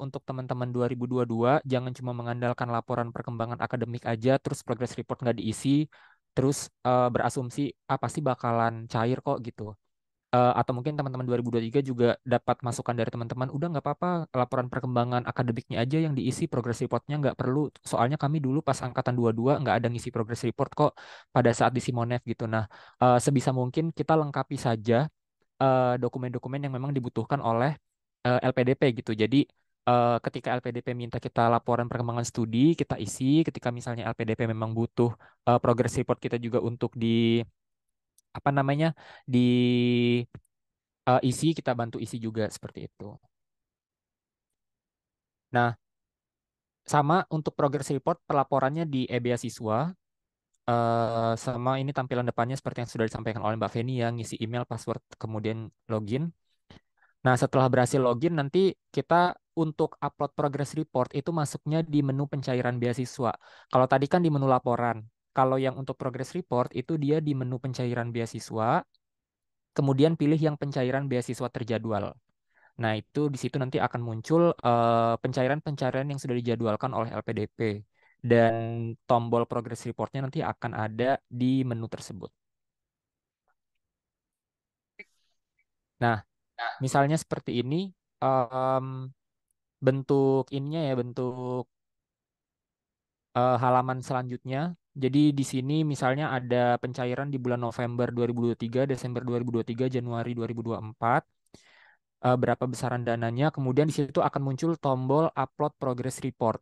untuk teman-teman 2022 jangan cuma mengandalkan laporan perkembangan akademik aja terus progress report nggak diisi terus berasumsi pasti bakalan cair kok gitu. Atau mungkin teman-teman 2023 juga dapat masukan dari teman-teman, udah nggak apa-apa laporan perkembangan akademiknya aja yang diisi, progress reportnya nggak perlu. Soalnya kami dulu pas angkatan 22 nggak ada ngisi progress report kok pada saat di Simonef gitu. Nah, sebisa mungkin kita lengkapi saja dokumen-dokumen yang memang dibutuhkan oleh LPDP gitu. Jadi ketika LPDP minta kita laporan perkembangan studi, kita isi. Ketika misalnya LPDP memang butuh progress report kita juga untuk di apa namanya di isi kita bantu isi juga seperti itu. Nah, sama untuk progress report pelaporannya di e-beasiswa sama ini tampilan depannya seperti yang sudah disampaikan oleh Mbak Feni yang ngisi email, password, kemudian login. Nah, setelah berhasil login nanti kita untuk upload progress report itu masuknya di menu pencairan beasiswa. Kalau tadi kan di menu laporan. Kalau yang untuk progress report itu dia di menu pencairan beasiswa, kemudian pilih yang pencairan beasiswa terjadwal. Nah, itu di situ nanti akan muncul pencairan-pencairan yang sudah dijadwalkan oleh LPDP. Dan tombol progress reportnya nanti akan ada di menu tersebut. Nah, misalnya seperti ini, em, bentuk ininya ya, bentuk halaman selanjutnya. Jadi di sini misalnya ada pencairan di bulan November 2023, Desember 2023, Januari 2024. Berapa besaran dananya. Kemudian di situ akan muncul tombol upload progress report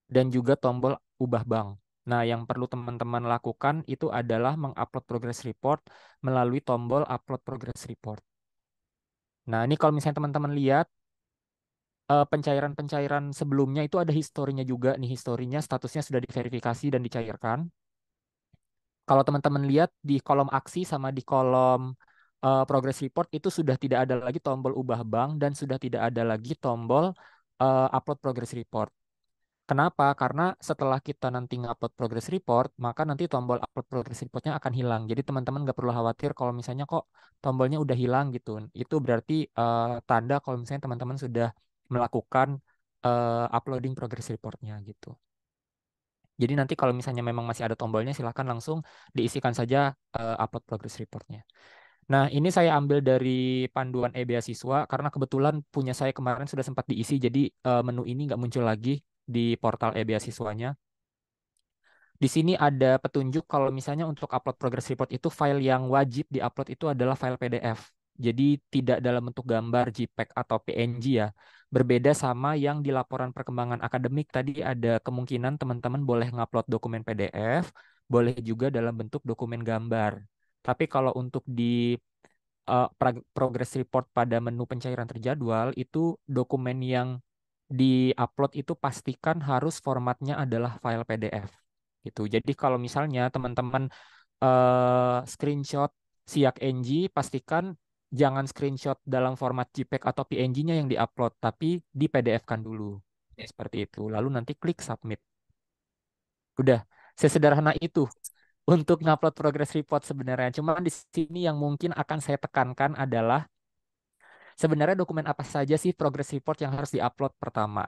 dan juga tombol ubah bank. Nah, yang perlu teman-teman lakukan itu adalah mengupload progress report melalui tombol upload progress report. Nah, ini kalau misalnya teman-teman lihat pencairan-pencairan sebelumnya itu ada historinya juga nih, historinya statusnya sudah diverifikasi dan dicairkan. Kalau teman-teman lihat di kolom aksi sama di kolom progress report itu sudah tidak ada lagi tombol ubah bank dan sudah tidak ada lagi tombol upload progress report. Kenapa? Karena setelah kita nanti ngupload progress report, maka nanti tombol upload progress reportnya akan hilang. Jadi teman-teman nggak perlu khawatir kalau misalnya kok tombolnya udah hilang gitu. Itu berarti tanda kalau misalnya teman-teman sudah melakukan uploading progress reportnya gitu. Jadi nanti kalau misalnya memang masih ada tombolnya, silahkan langsung diisikan saja upload progress reportnya. Nah, ini saya ambil dari panduan e-beasiswa karena kebetulan punya saya kemarin sudah sempat diisi, jadi menu ini nggak muncul lagi di portal e-beasiswanya. Di sini ada petunjuk kalau misalnya untuk upload progress report itu file yang wajib diupload itu adalah file PDF. Jadi tidak dalam bentuk gambar, JPEG atau PNG ya. Berbeda sama yang di laporan perkembangan akademik tadi ada kemungkinan teman-teman boleh ngupload dokumen PDF, boleh juga dalam bentuk dokumen gambar. Tapi kalau untuk di progress report pada menu pencairan terjadwal itu dokumen yang di-upload itu pastikan harus formatnya adalah file PDF gitu. Jadi kalau misalnya teman-teman screenshot siak NG, pastikan jangan screenshot dalam format JPEG atau PNG-nya yang di-upload, tapi di PDF-kan dulu. Seperti itu. Lalu nanti klik submit. Udah, sesederhana itu untuk ngupload progress report sebenarnya. Cuma di sini yang mungkin akan saya tekankan adalah sebenarnya dokumen apa saja sih progress report yang harus diupload pertama.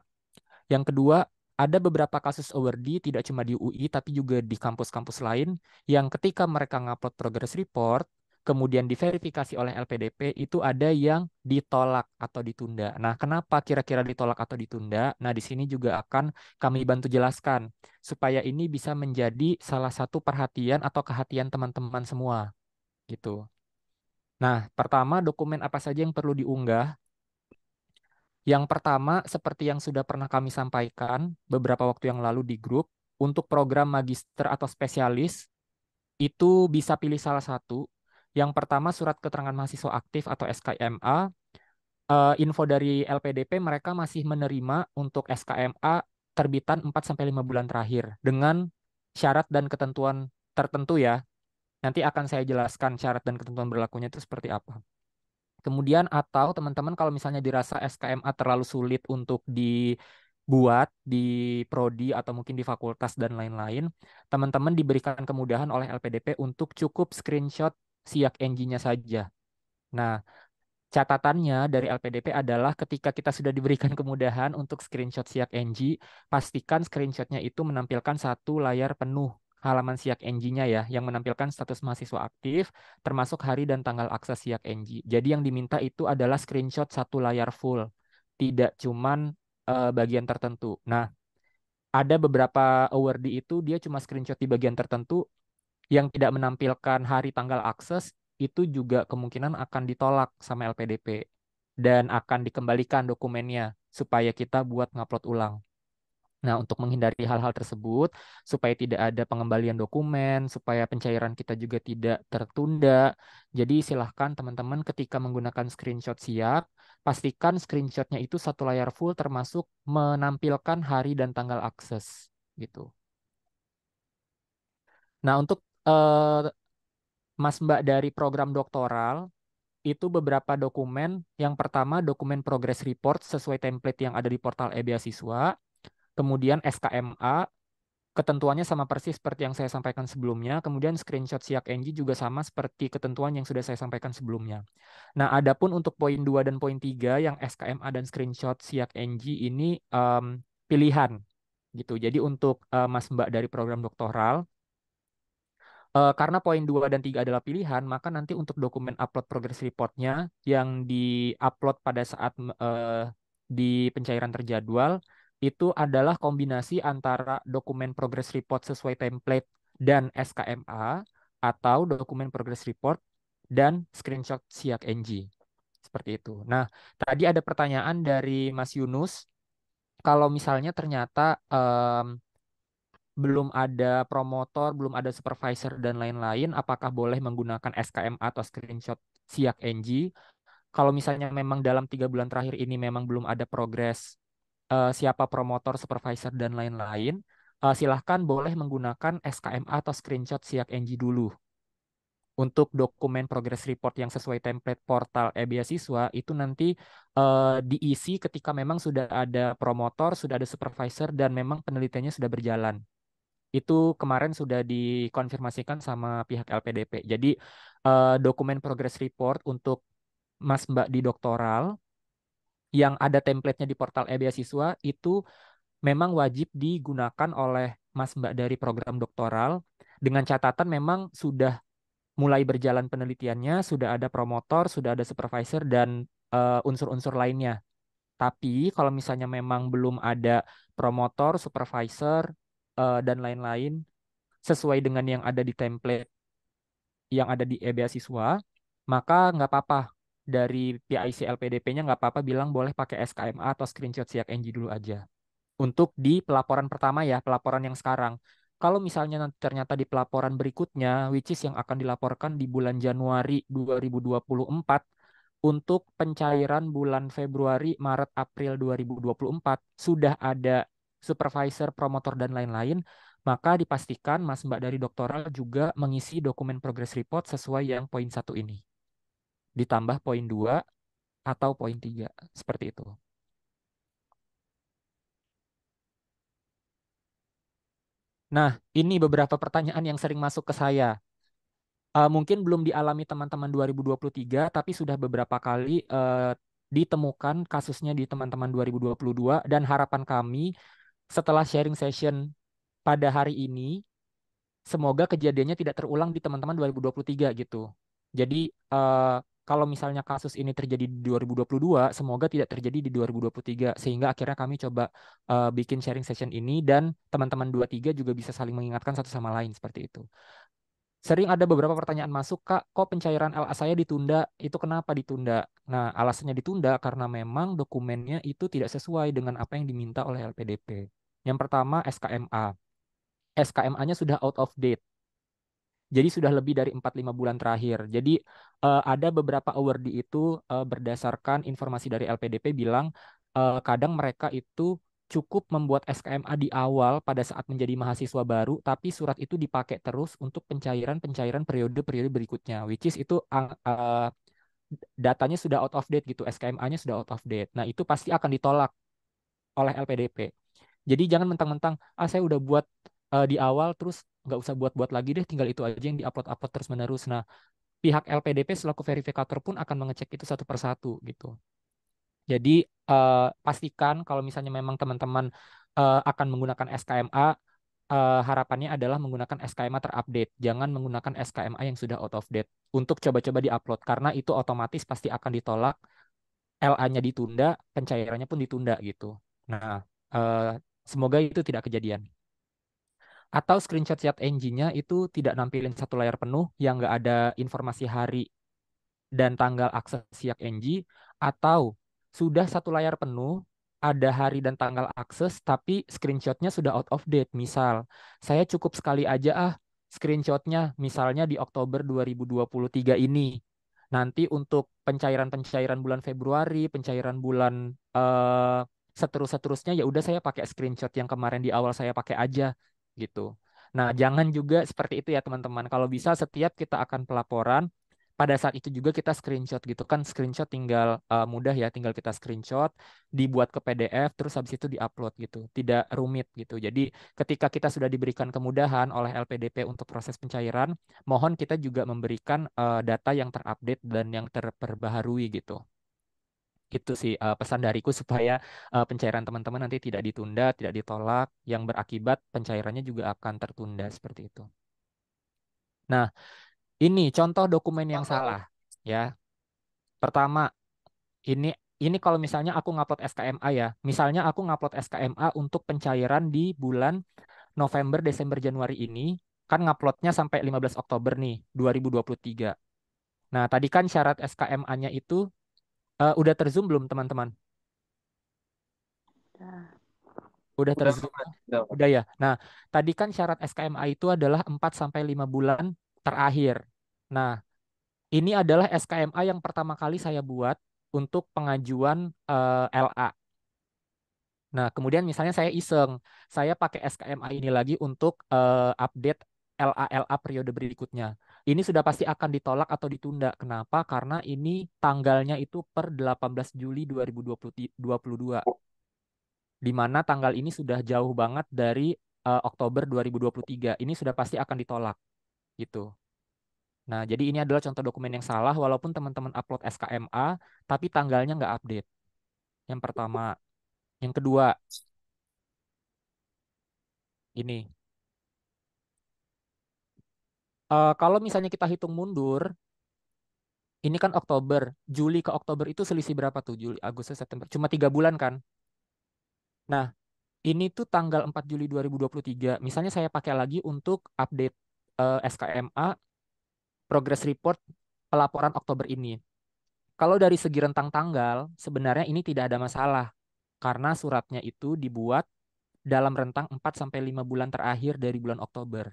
Yang kedua, ada beberapa kasus awardee tidak cuma di UI tapi juga di kampus-kampus lain yang ketika mereka ngupload progress report kemudian diverifikasi oleh LPDP itu ada yang ditolak atau ditunda. Nah, kenapa kira-kira ditolak atau ditunda? Nah, di sini juga akan kami bantu jelaskan supaya ini bisa menjadi salah satu perhatian atau kehatian teman-teman semua gitu. Nah, pertama dokumen apa saja yang perlu diunggah? Yang pertama, seperti yang sudah pernah kami sampaikan beberapa waktu yang lalu di grup, untuk program magister atau spesialis, itu bisa pilih salah satu. Yang pertama, surat keterangan mahasiswa aktif atau SKMA. Info dari LPDP, mereka masih menerima untuk SKMA terbitan 4-5 bulan terakhir dengan syarat dan ketentuan tertentu ya. Nanti akan saya jelaskan syarat dan ketentuan berlakunya itu seperti apa. Kemudian atau teman-teman kalau misalnya dirasa SKMA terlalu sulit untuk dibuat di prodi atau mungkin di fakultas dan lain-lain, teman-teman diberikan kemudahan oleh LPDP untuk cukup screenshot SIAK NG-nya saja. Nah, catatannya dari LPDP adalah ketika kita sudah diberikan kemudahan untuk screenshot SIAK NG, pastikan screenshotnya itu menampilkan satu layar penuh halaman SIAK NG-nya ya, yang menampilkan status mahasiswa aktif, termasuk hari dan tanggal akses SIAK NG. Jadi yang diminta itu adalah screenshot satu layar full, tidak cuman bagian tertentu. Nah, ada beberapa awardee itu dia cuma screenshot di bagian tertentu yang tidak menampilkan hari tanggal akses itu juga kemungkinan akan ditolak sama LPDP dan akan dikembalikan dokumennya supaya kita buat ngupload ulang. Nah, untuk menghindari hal-hal tersebut, supaya tidak ada pengembalian dokumen, supaya pencairan kita juga tidak tertunda, jadi silahkan teman-teman ketika menggunakan screenshot SIAK, pastikan screenshotnya itu satu layar full termasuk menampilkan hari dan tanggal akses gitu. Nah, untuk Mas Mbak dari program doktoral, itu beberapa dokumen. Yang pertama, dokumen progress report sesuai template yang ada di portal e-beasiswa. Kemudian SKMA, ketentuannya sama persis seperti yang saya sampaikan sebelumnya. Kemudian screenshot SIAK NG juga sama seperti ketentuan yang sudah saya sampaikan sebelumnya. Nah, adapun untuk poin 2 dan poin 3 yang SKMA dan screenshot SIAK NG ini pilihan gitu. Jadi untuk Mas Mbak dari program doktoral, karena poin 2 dan 3 adalah pilihan, maka nanti untuk dokumen upload progress report-nya yang di-upload pada saat di pencairan terjadwal, itu adalah kombinasi antara dokumen progress report sesuai template dan SKMA, atau dokumen progress report dan screenshot SIAK NG. Seperti itu. Nah, tadi ada pertanyaan dari Mas Yunus, kalau misalnya ternyata belum ada promotor, belum ada supervisor dan lain-lain, apakah boleh menggunakan SKM atau screenshot SIAK NG? Kalau misalnya memang dalam 3 bulan terakhir ini memang belum ada progres siapa promotor, supervisor dan lain-lain, silahkan boleh menggunakan SKM atau screenshot SIAK NG dulu. Untuk dokumen progress report yang sesuai template portal e-beasiswa itu nanti diisi ketika memang sudah ada promotor, sudah ada supervisor dan memang penelitiannya sudah berjalan. Itu kemarin sudah dikonfirmasikan sama pihak LPDP. Jadi dokumen progress report untuk Mas Mbak di doktoral yang ada template-nya di portal e-beasiswa itu memang wajib digunakan oleh Mas Mbak dari program doktoral dengan catatan memang sudah mulai berjalan penelitiannya, sudah ada promotor, sudah ada supervisor dan unsur-unsur lainnya. Tapi kalau misalnya memang belum ada promotor, supervisor, dan lain-lain, sesuai dengan yang ada di template yang ada di e-beasiswa, maka nggak apa-apa. Dari PIC LPDP-nya nggak apa-apa bilang boleh pakai SKMA atau screenshot SIAK NG dulu aja. Untuk di pelaporan pertama ya, pelaporan yang sekarang. Kalau misalnya nanti ternyata di pelaporan berikutnya, which is yang akan dilaporkan di bulan Januari 2024, untuk pencairan bulan Februari, Maret, April 2024, sudah ada supervisor, promotor, dan lain-lain, maka dipastikan Mas Mbak dari doktoral juga mengisi dokumen progress report sesuai yang poin 1 ini. Ditambah poin 2 atau poin 3. Seperti itu. Nah, ini beberapa pertanyaan yang sering masuk ke saya. Mungkin belum dialami teman-teman 2023, tapi sudah beberapa kali ditemukan kasusnya di teman-teman 2022 dan harapan kami setelah sharing session pada hari ini semoga kejadiannya tidak terulang di teman-teman 2023 gitu. Jadi kalau misalnya kasus ini terjadi di 2022, semoga tidak terjadi di 2023 sehingga akhirnya kami coba bikin sharing session ini dan teman-teman 23 juga bisa saling mengingatkan satu sama lain seperti itu. Sering ada beberapa pertanyaan masuk, Kak, kok pencairan LA saya ditunda? Itu kenapa ditunda? Nah, alasannya ditunda karena memang dokumennya itu tidak sesuai dengan apa yang diminta oleh LPDP. Yang pertama, SKMA. SKMA-nya sudah out of date. Jadi sudah lebih dari 4-5 bulan terakhir. Jadi ada beberapa awardee itu berdasarkan informasi dari LPDP bilang kadang mereka itu cukup membuat SKMA di awal pada saat menjadi mahasiswa baru, tapi surat itu dipakai terus untuk pencairan-pencairan periode-periode berikutnya, which is itu datanya sudah out of date gitu, SKMA-nya sudah out of date. Nah, itu pasti akan ditolak oleh LPDP. Jadi jangan mentang-mentang, saya udah buat di awal, terus nggak usah buat-buat lagi deh, tinggal itu aja yang diupload-upload terus-menerus. Nah, pihak LPDP selaku verifikator pun akan mengecek itu satu persatu gitu. Jadi pastikan kalau misalnya memang teman-teman akan menggunakan SKMA, harapannya adalah menggunakan SKMA terupdate. Jangan menggunakan SKMA yang sudah out of date untuk coba-coba diupload karena itu otomatis pasti akan ditolak, LA-nya ditunda, pencairannya pun ditunda gitu. Nah, semoga itu tidak kejadian. Atau screenshot chat engine-nya itu tidak nampilin satu layar penuh yang nggak ada informasi hari dan tanggal akses siak NG, atau sudah satu layar penuh, ada hari dan tanggal akses, tapi screenshotnya sudah out of date. Misal, saya cukup sekali aja screenshotnya, misalnya di Oktober 2023 ini. Nanti untuk pencairan-pencairan bulan Februari, pencairan bulan seterusnya ya udah saya pakai screenshot yang kemarin di awal saya pakai aja gitu. Nah, jangan juga seperti itu ya teman-teman. Kalau bisa setiap kita akan pelaporan, pada saat itu juga kita screenshot gitu kan. Screenshot tinggal mudah ya, tinggal kita screenshot, dibuat ke PDF, terus habis itu diupload gitu. Tidak rumit gitu. Jadi ketika kita sudah diberikan kemudahan oleh LPDP untuk proses pencairan, mohon kita juga memberikan data yang terupdate dan yang terperbaharui gitu. Itu sih pesan dariku supaya pencairan teman-teman nanti tidak ditunda, tidak ditolak, yang berakibat pencairannya juga akan tertunda seperti itu. Nah, ini contoh dokumen yang salah ya. Pertama, ini kalau misalnya aku ngupload SKMA ya. Misalnya aku ngupload SKMA untuk pencairan di bulan November, Desember, Januari ini, kan nguploadnya sampai 15 Oktober nih, 2023. Nah, tadi kan syarat SKMA-nya itu udah terzoom belum teman-teman? Udah Udah, terzoom? Mas. Udah, Mas. Udah ya. Nah, tadi kan syarat SKMA itu adalah 4 sampai 5 bulan terakhir. Nah, ini adalah SKMA yang pertama kali saya buat untuk pengajuan LA. Nah, kemudian misalnya saya iseng, saya pakai SKMA ini lagi untuk update LA periode berikutnya. Ini sudah pasti akan ditolak atau ditunda. Kenapa? Karena ini tanggalnya itu per 18 Juli 2022. Di mana tanggal ini sudah jauh banget dari Oktober 2023. Ini sudah pasti akan ditolak gitu. Nah, jadi ini adalah contoh dokumen yang salah walaupun teman-teman upload SKMA tapi tanggalnya nggak update. Yang pertama. Yang kedua, ini. Kalau misalnya kita hitung mundur, ini kan Oktober, Juli ke Oktober itu selisih berapa tuh? Juli, Agustus, September. Cuma 3 bulan kan? Nah, ini tuh tanggal 4 Juli 2023. Misalnya saya pakai lagi untuk update SKMA, progress report, pelaporan Oktober ini. Kalau dari segi rentang tanggal, sebenarnya ini tidak ada masalah. Karena suratnya itu dibuat dalam rentang 4-5 bulan terakhir dari bulan Oktober.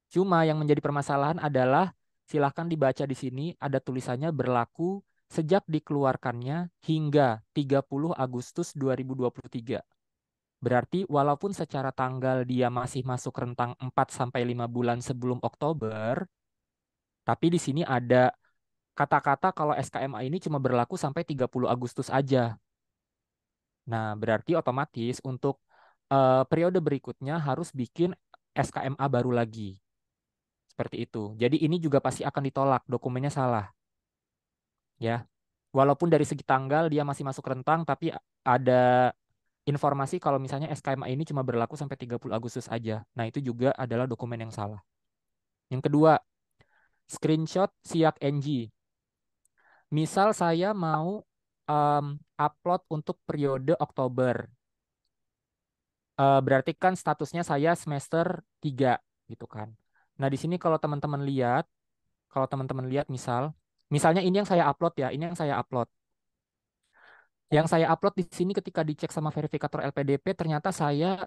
Cuma yang menjadi permasalahan adalah silahkan dibaca di sini ada tulisannya berlaku sejak dikeluarkannya hingga 30 Agustus 2023. Berarti walaupun secara tanggal dia masih masuk rentang 4-5 bulan sebelum Oktober, tapi di sini ada kata-kata kalau SKMA ini cuma berlaku sampai 30 Agustus aja. Nah, berarti otomatis untuk periode berikutnya harus bikin SKMA baru lagi. Seperti itu. Jadi ini juga pasti akan ditolak, dokumennya salah. Ya. Walaupun dari segi tanggal dia masih masuk rentang, tapi ada informasi kalau misalnya SKMA ini cuma berlaku sampai 30 Agustus aja. Nah, itu juga adalah dokumen yang salah. Yang kedua, screenshot SIAK NG. Misal saya mau upload untuk periode Oktober. Berarti kan statusnya saya semester 3 gitu kan. Nah, di sini kalau teman-teman lihat, misalnya ini yang saya upload ya, ini yang saya upload. Yang saya upload di sini ketika dicek sama verifikator LPDP, ternyata saya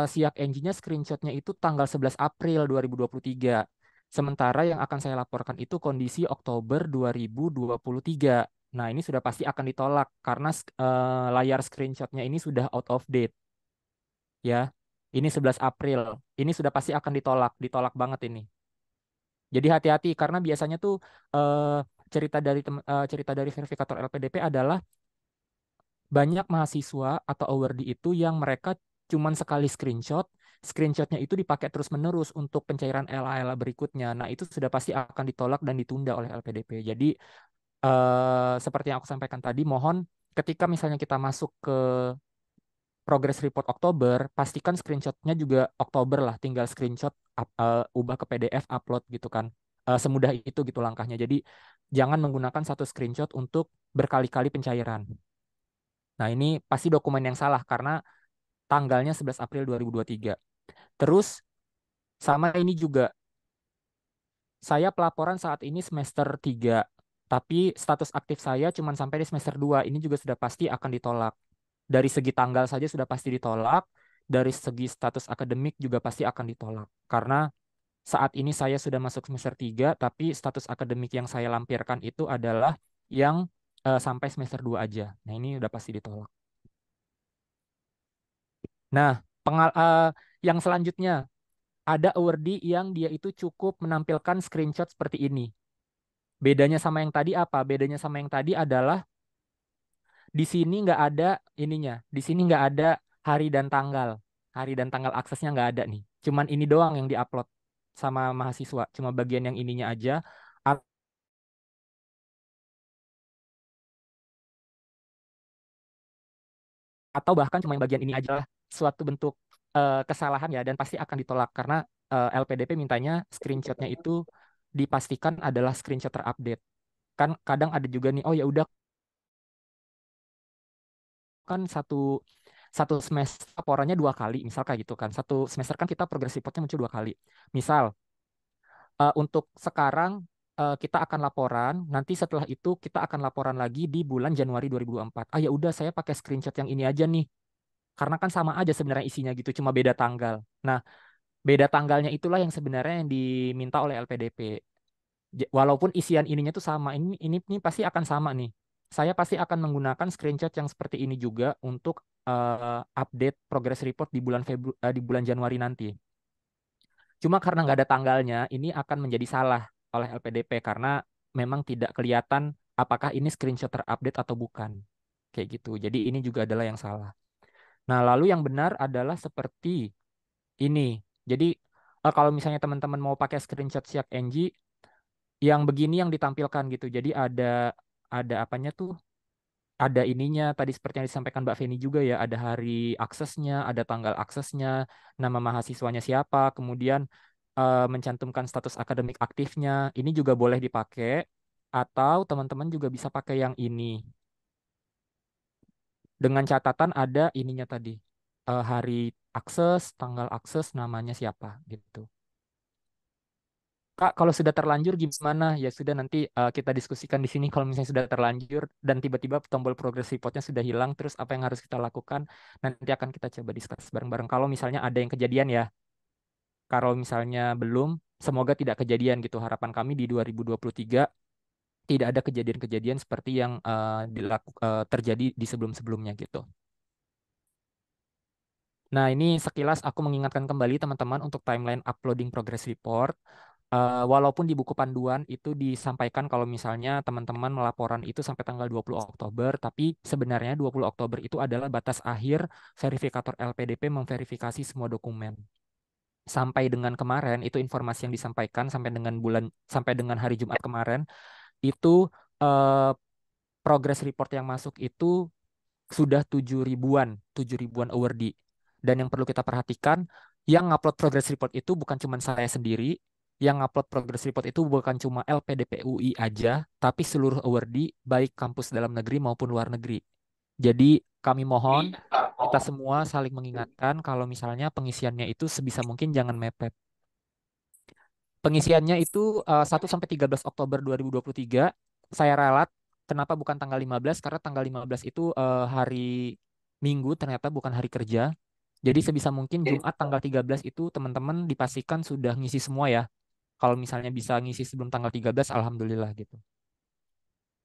SIAK NG-nya screenshotnya itu tanggal 11 April 2023. Sementara yang akan saya laporkan itu kondisi Oktober 2023. Nah, ini sudah pasti akan ditolak karena layar screenshotnya ini sudah out of date. Ya, ini 11 April. Ini sudah pasti akan ditolak banget ini. Jadi hati-hati karena biasanya tuh eh, cerita dari verifikator LPDP adalah banyak mahasiswa atau awardee itu yang mereka cuman sekali screenshotnya itu dipakai terus-menerus untuk pencairan LA berikutnya. Nah, itu sudah pasti akan ditolak dan ditunda oleh LPDP. Jadi, seperti yang aku sampaikan tadi, mohon ketika misalnya kita masuk ke progress report Oktober, pastikan screenshotnya juga Oktober lah, tinggal screenshot, ubah ke PDF, upload gitu kan. Semudah itu gitu langkahnya. Jadi, jangan menggunakan satu screenshot untuk berkali-kali pencairan. Nah, ini pasti dokumen yang salah karena tanggalnya 11 April 2023. Terus sama ini juga, saya pelaporan saat ini semester 3, tapi status aktif saya cuma sampai di semester 2. Ini juga sudah pasti akan ditolak. Dari segi tanggal saja sudah pasti ditolak, dari segi status akademik juga pasti akan ditolak. Karena saat ini saya sudah masuk semester 3, tapi status akademik yang saya lampirkan itu adalah yang sampai semester 2 aja. Nah, ini udah pasti ditolak. Nah, yang selanjutnya, ada awardee yang dia itu cukup menampilkan screenshot seperti ini. Bedanya sama yang tadi apa? Bedanya sama yang tadi adalah di sini nggak ada ininya. Di sini nggak ada hari dan tanggal. Hari dan tanggal aksesnya nggak ada nih. Cuman ini doang yang diupload sama mahasiswa. Cuma bagian yang ininya aja. Atau bahkan cuma yang bagian ini aja lah. Suatu bentuk kesalahan ya dan pasti akan ditolak karena LPDP mintanya screenshotnya itu dipastikan adalah screenshot terupdate. Kan kadang ada juga nih, oh ya udah kan satu semester laporannya 2 kali, misal kayak gitu kan. Satu semester kan kita progress reportnya muncul 2 kali. Misal untuk sekarang kita akan laporan, nanti setelah itu kita akan laporan lagi di bulan Januari 2024. Ah ya udah saya pakai screenshot yang ini aja nih. Karena kan sama aja sebenarnya isinya gitu, cuma beda tanggal. Nah, beda tanggalnya itulah yang sebenarnya yang diminta oleh LPDP. Walaupun isian ininya tuh sama, ini pasti akan sama nih. Saya pasti akan menggunakan screenshot yang seperti ini juga untuk update progress report di bulan Januari nanti. Cuma karena nggak ada tanggalnya, ini akan menjadi salah oleh LPDP karena memang tidak kelihatan apakah ini screenshot terupdate atau bukan. Kayak gitu. Jadi ini juga adalah yang salah. Nah, lalu yang benar adalah seperti ini. Jadi kalau misalnya teman-teman mau pakai screenshot SIAK NG, yang begini yang ditampilkan gitu. Jadi ada apanya tuh? Ada ininya tadi seperti yang disampaikan Mbak Feni juga ya, ada hari aksesnya, ada tanggal aksesnya, nama mahasiswanya siapa, kemudian mencantumkan status akademik aktifnya. Ini juga boleh dipakai atau teman-teman juga bisa pakai yang ini. Dengan catatan ada ininya tadi. Hari akses, tanggal akses, namanya siapa gitu. Kak, kalau sudah terlanjur gimana? Ya sudah nanti kita diskusikan di sini kalau misalnya sudah terlanjur dan tiba-tiba tombol progress reportnya sudah hilang, terus apa yang harus kita lakukan? Nanti akan kita coba diskus bareng-bareng. Kalau misalnya ada yang kejadian ya, kalau misalnya belum, semoga tidak kejadian gitu. Harapan kami di 2023 tidak ada kejadian-kejadian seperti yang terjadi di sebelum-sebelumnya gitu. Nah, ini sekilas aku mengingatkan kembali teman-teman untuk timeline uploading progress report. Walaupun di buku panduan itu disampaikan kalau misalnya teman-teman melaporan itu sampai tanggal 20 Oktober, tapi sebenarnya 20 Oktober itu adalah batas akhir verifikator LPDP memverifikasi semua dokumen. Sampai dengan kemarin itu informasi yang disampaikan sampai dengan hari Jumat kemarin itu eh, progress report yang masuk itu sudah 7 ribuan awardee. Dan yang perlu kita perhatikan, yang upload progress report itu bukan cuma saya sendiri, yang upload progress report itu bukan cuma LPDP UI aja, tapi seluruh awardee, baik kampus dalam negeri maupun luar negeri. Jadi kami mohon kita semua saling mengingatkan kalau misalnya pengisiannya itu sebisa mungkin jangan mepet. Pengisiannya itu 1 sampai 13 Oktober 2023. Saya ralat kenapa bukan tanggal 15? Karena tanggal 15 itu hari Minggu ternyata bukan hari kerja. Jadi sebisa mungkin Jumat tanggal 13 itu teman-teman dipastikan sudah ngisi semua ya. Kalau misalnya bisa ngisi sebelum tanggal 13, alhamdulillah gitu.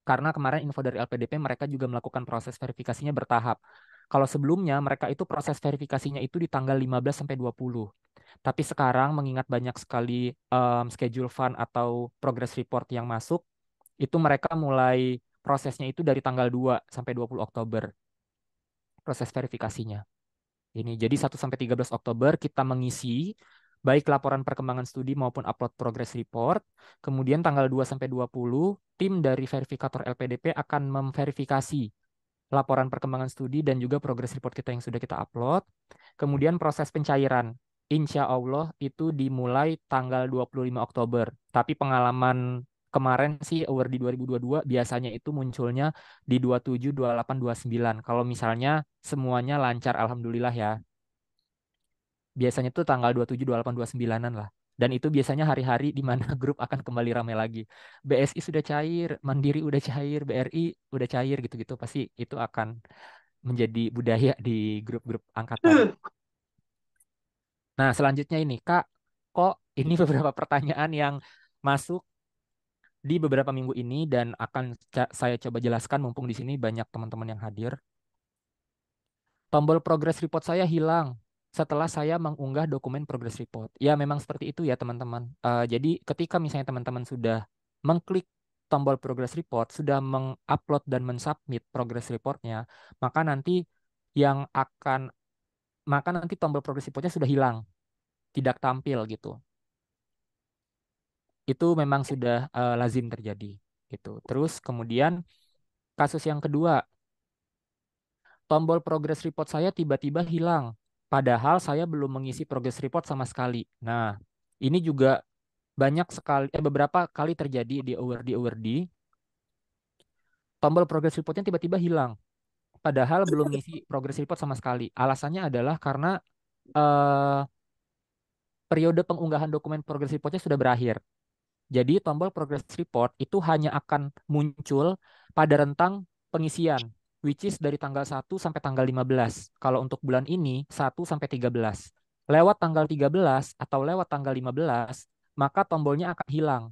Karena kemarin info dari LPDP mereka juga melakukan proses verifikasinya bertahap. Kalau sebelumnya mereka itu proses verifikasinya itu di tanggal 15 sampai 20. Tapi sekarang mengingat banyak sekali schedule fund atau progress report yang masuk, itu mereka mulai prosesnya itu dari tanggal 2 sampai 20 Oktober proses verifikasinya. Ini jadi 1 sampai 13 Oktober kita mengisi baik laporan perkembangan studi maupun upload progress report. Kemudian tanggal 2 sampai 20 tim dari verifikator LPDP akan memverifikasi laporan perkembangan studi dan juga progress report kita yang sudah kita upload. Kemudian proses pencairan insya Allah itu dimulai tanggal 25 Oktober. Tapi pengalaman kemarin sih award di 2022 biasanya itu munculnya di 27, 28, 29. Kalau misalnya semuanya lancar alhamdulillah ya. Biasanya tuh tanggal 27, 28, 29-an lah. Dan itu biasanya hari-hari di mana grup akan kembali ramai lagi. BSI sudah cair, Mandiri udah cair, BRI udah cair gitu-gitu. Pasti itu akan menjadi budaya di grup-grup angkatan. Nah, selanjutnya ini, Kak, kok ini beberapa pertanyaan yang masuk di beberapa minggu ini dan akan saya coba jelaskan mumpung di sini banyak teman-teman yang hadir. Tombol progress report saya hilang setelah saya mengunggah dokumen progress report. Ya, memang seperti itu ya, teman-teman. Jadi, ketika misalnya teman-teman sudah mengklik tombol progress report, sudah mengupload dan mensubmit progress reportnya, maka nanti yang akan maka nanti tombol progress reportnya sudah hilang, tidak tampil gitu. Itu memang sudah lazim terjadi gitu. Terus kemudian kasus yang kedua, tombol progress report saya tiba-tiba hilang. Padahal saya belum mengisi progress report sama sekali. Nah, ini juga banyak sekali, beberapa kali terjadi di awardee. Tombol progress reportnya tiba-tiba hilang. Padahal belum ngisi progress report sama sekali. Alasannya adalah karena eh, periode pengunggahan dokumen progress reportnya sudah berakhir. Jadi tombol progress report itu hanya akan muncul pada rentang pengisian, which is dari tanggal 1 sampai tanggal 15. Kalau untuk bulan ini 1 sampai 13. Lewat tanggal 13 atau lewat tanggal 15, maka tombolnya akan hilang.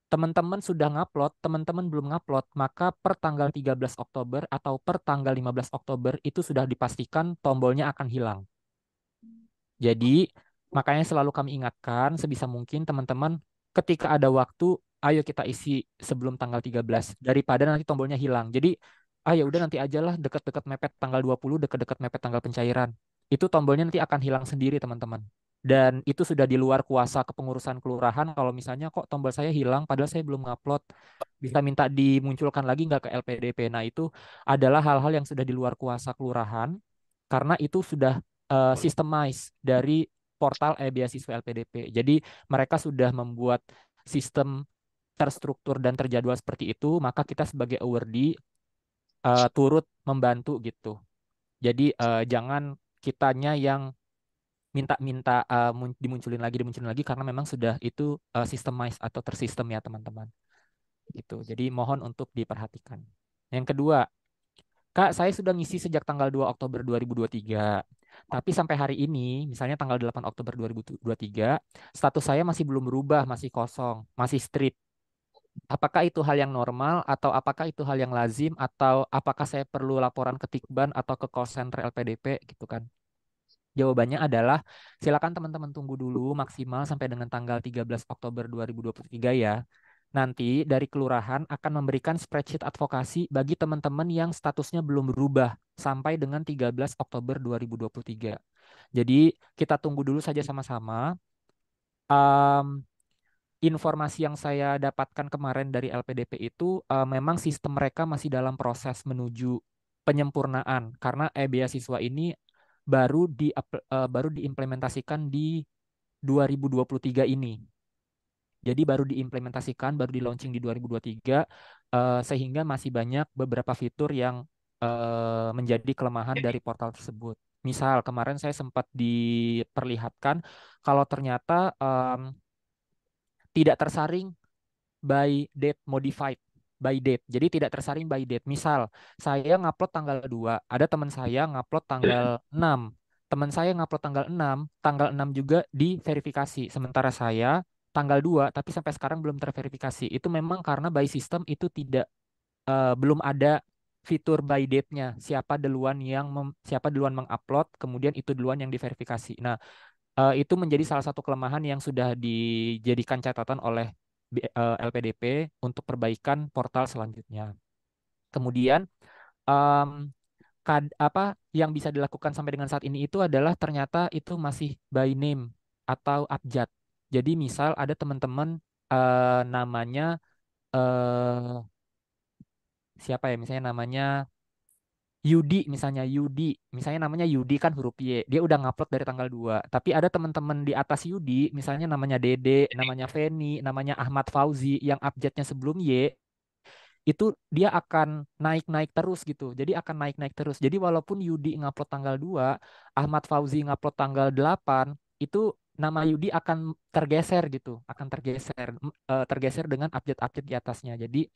Teman-teman sudah ngupload, teman-teman belum ngupload, maka per tanggal 13 Oktober atau per tanggal 15 Oktober itu sudah dipastikan tombolnya akan hilang. Jadi, makanya selalu kami ingatkan sebisa mungkin teman-teman ketika ada waktu, ayo kita isi sebelum tanggal 13 daripada nanti tombolnya hilang. Jadi, ya udah nanti aja lah dekat-dekat mepet tanggal 20, dekat-dekat mepet tanggal pencairan. Itu tombolnya nanti akan hilang sendiri, teman-teman. Dan itu sudah di luar kuasa kepengurusan kelurahan. Kalau misalnya kok tombol saya hilang padahal saya belum ngupload, bisa minta dimunculkan lagi nggak ke LPDP. Nah, itu adalah hal-hal yang sudah di luar kuasa kelurahan karena itu sudah systemize dari portal beasiswa LPDP. Jadi mereka sudah membuat sistem terstruktur dan terjadwal seperti itu, maka kita sebagai awardee turut membantu gitu. Jadi jangan kitanya yang minta-minta dimunculin lagi karena memang sudah itu systemize atau tersistem ya teman-teman. Gitu. Jadi mohon untuk diperhatikan. Yang kedua, Kak, saya sudah ngisi sejak tanggal 2 Oktober 2023. Tapi sampai hari ini, misalnya tanggal 8 Oktober 2023, status saya masih belum berubah, masih kosong, masih strip. Apakah itu hal yang normal atau apakah itu hal yang lazim atau apakah saya perlu laporan ke Tikban atau ke call center LPDP gitu kan? Jawabannya adalah silakan teman-teman tunggu dulu maksimal sampai dengan tanggal 13 Oktober 2023 ya. Nanti dari kelurahan akan memberikan spreadsheet advokasi bagi teman-teman yang statusnya belum berubah sampai dengan 13 Oktober 2023. Jadi kita tunggu dulu saja sama-sama. Um, informasi yang saya dapatkan kemarin dari LPDP itu memang sistem mereka masih dalam proses menuju penyempurnaan karena beasiswa ini baru diimplementasikan di 2023 ini. Jadi baru diimplementasikan, baru di launching di 2023 sehingga masih banyak beberapa fitur yang menjadi kelemahan dari portal tersebut. Misal kemarin saya sempat diperlihatkan kalau ternyata tidak tersaring by date modified by date. Jadi tidak tersaring by date. Misal saya ngupload tanggal 2, ada teman saya ngupload tanggal 6. Teman saya ngupload tanggal 6 juga diverifikasi. Sementara saya tanggal 2 tapi sampai sekarang belum terverifikasi. Itu memang karena by system itu belum ada fitur by date-nya. Siapa duluan mengupload, kemudian itu duluan yang diverifikasi. Nah, itu menjadi salah satu kelemahan yang sudah dijadikan catatan oleh LPDP untuk perbaikan portal selanjutnya. Kemudian em, apa yang bisa dilakukan sampai dengan saat ini itu adalah ternyata itu masih by name atau abjad. Jadi misal ada teman-teman namanya eh, siapa ya, misalnya namanya misalnya namanya Yudi kan huruf Y, dia udah ngupload dari tanggal 2. Tapi ada teman-teman di atas Yudi, misalnya namanya Dede, namanya Feni, namanya Ahmad Fauzi, yang abjadnya sebelum Y, itu dia akan naik-naik terus gitu. Jadi akan naik-naik terus. Jadi walaupun Yudi ngupload tanggal 2, Ahmad Fauzi ngupload tanggal 8, itu nama Yudi akan tergeser gitu, akan tergeser dengan update-update di atasnya. Jadi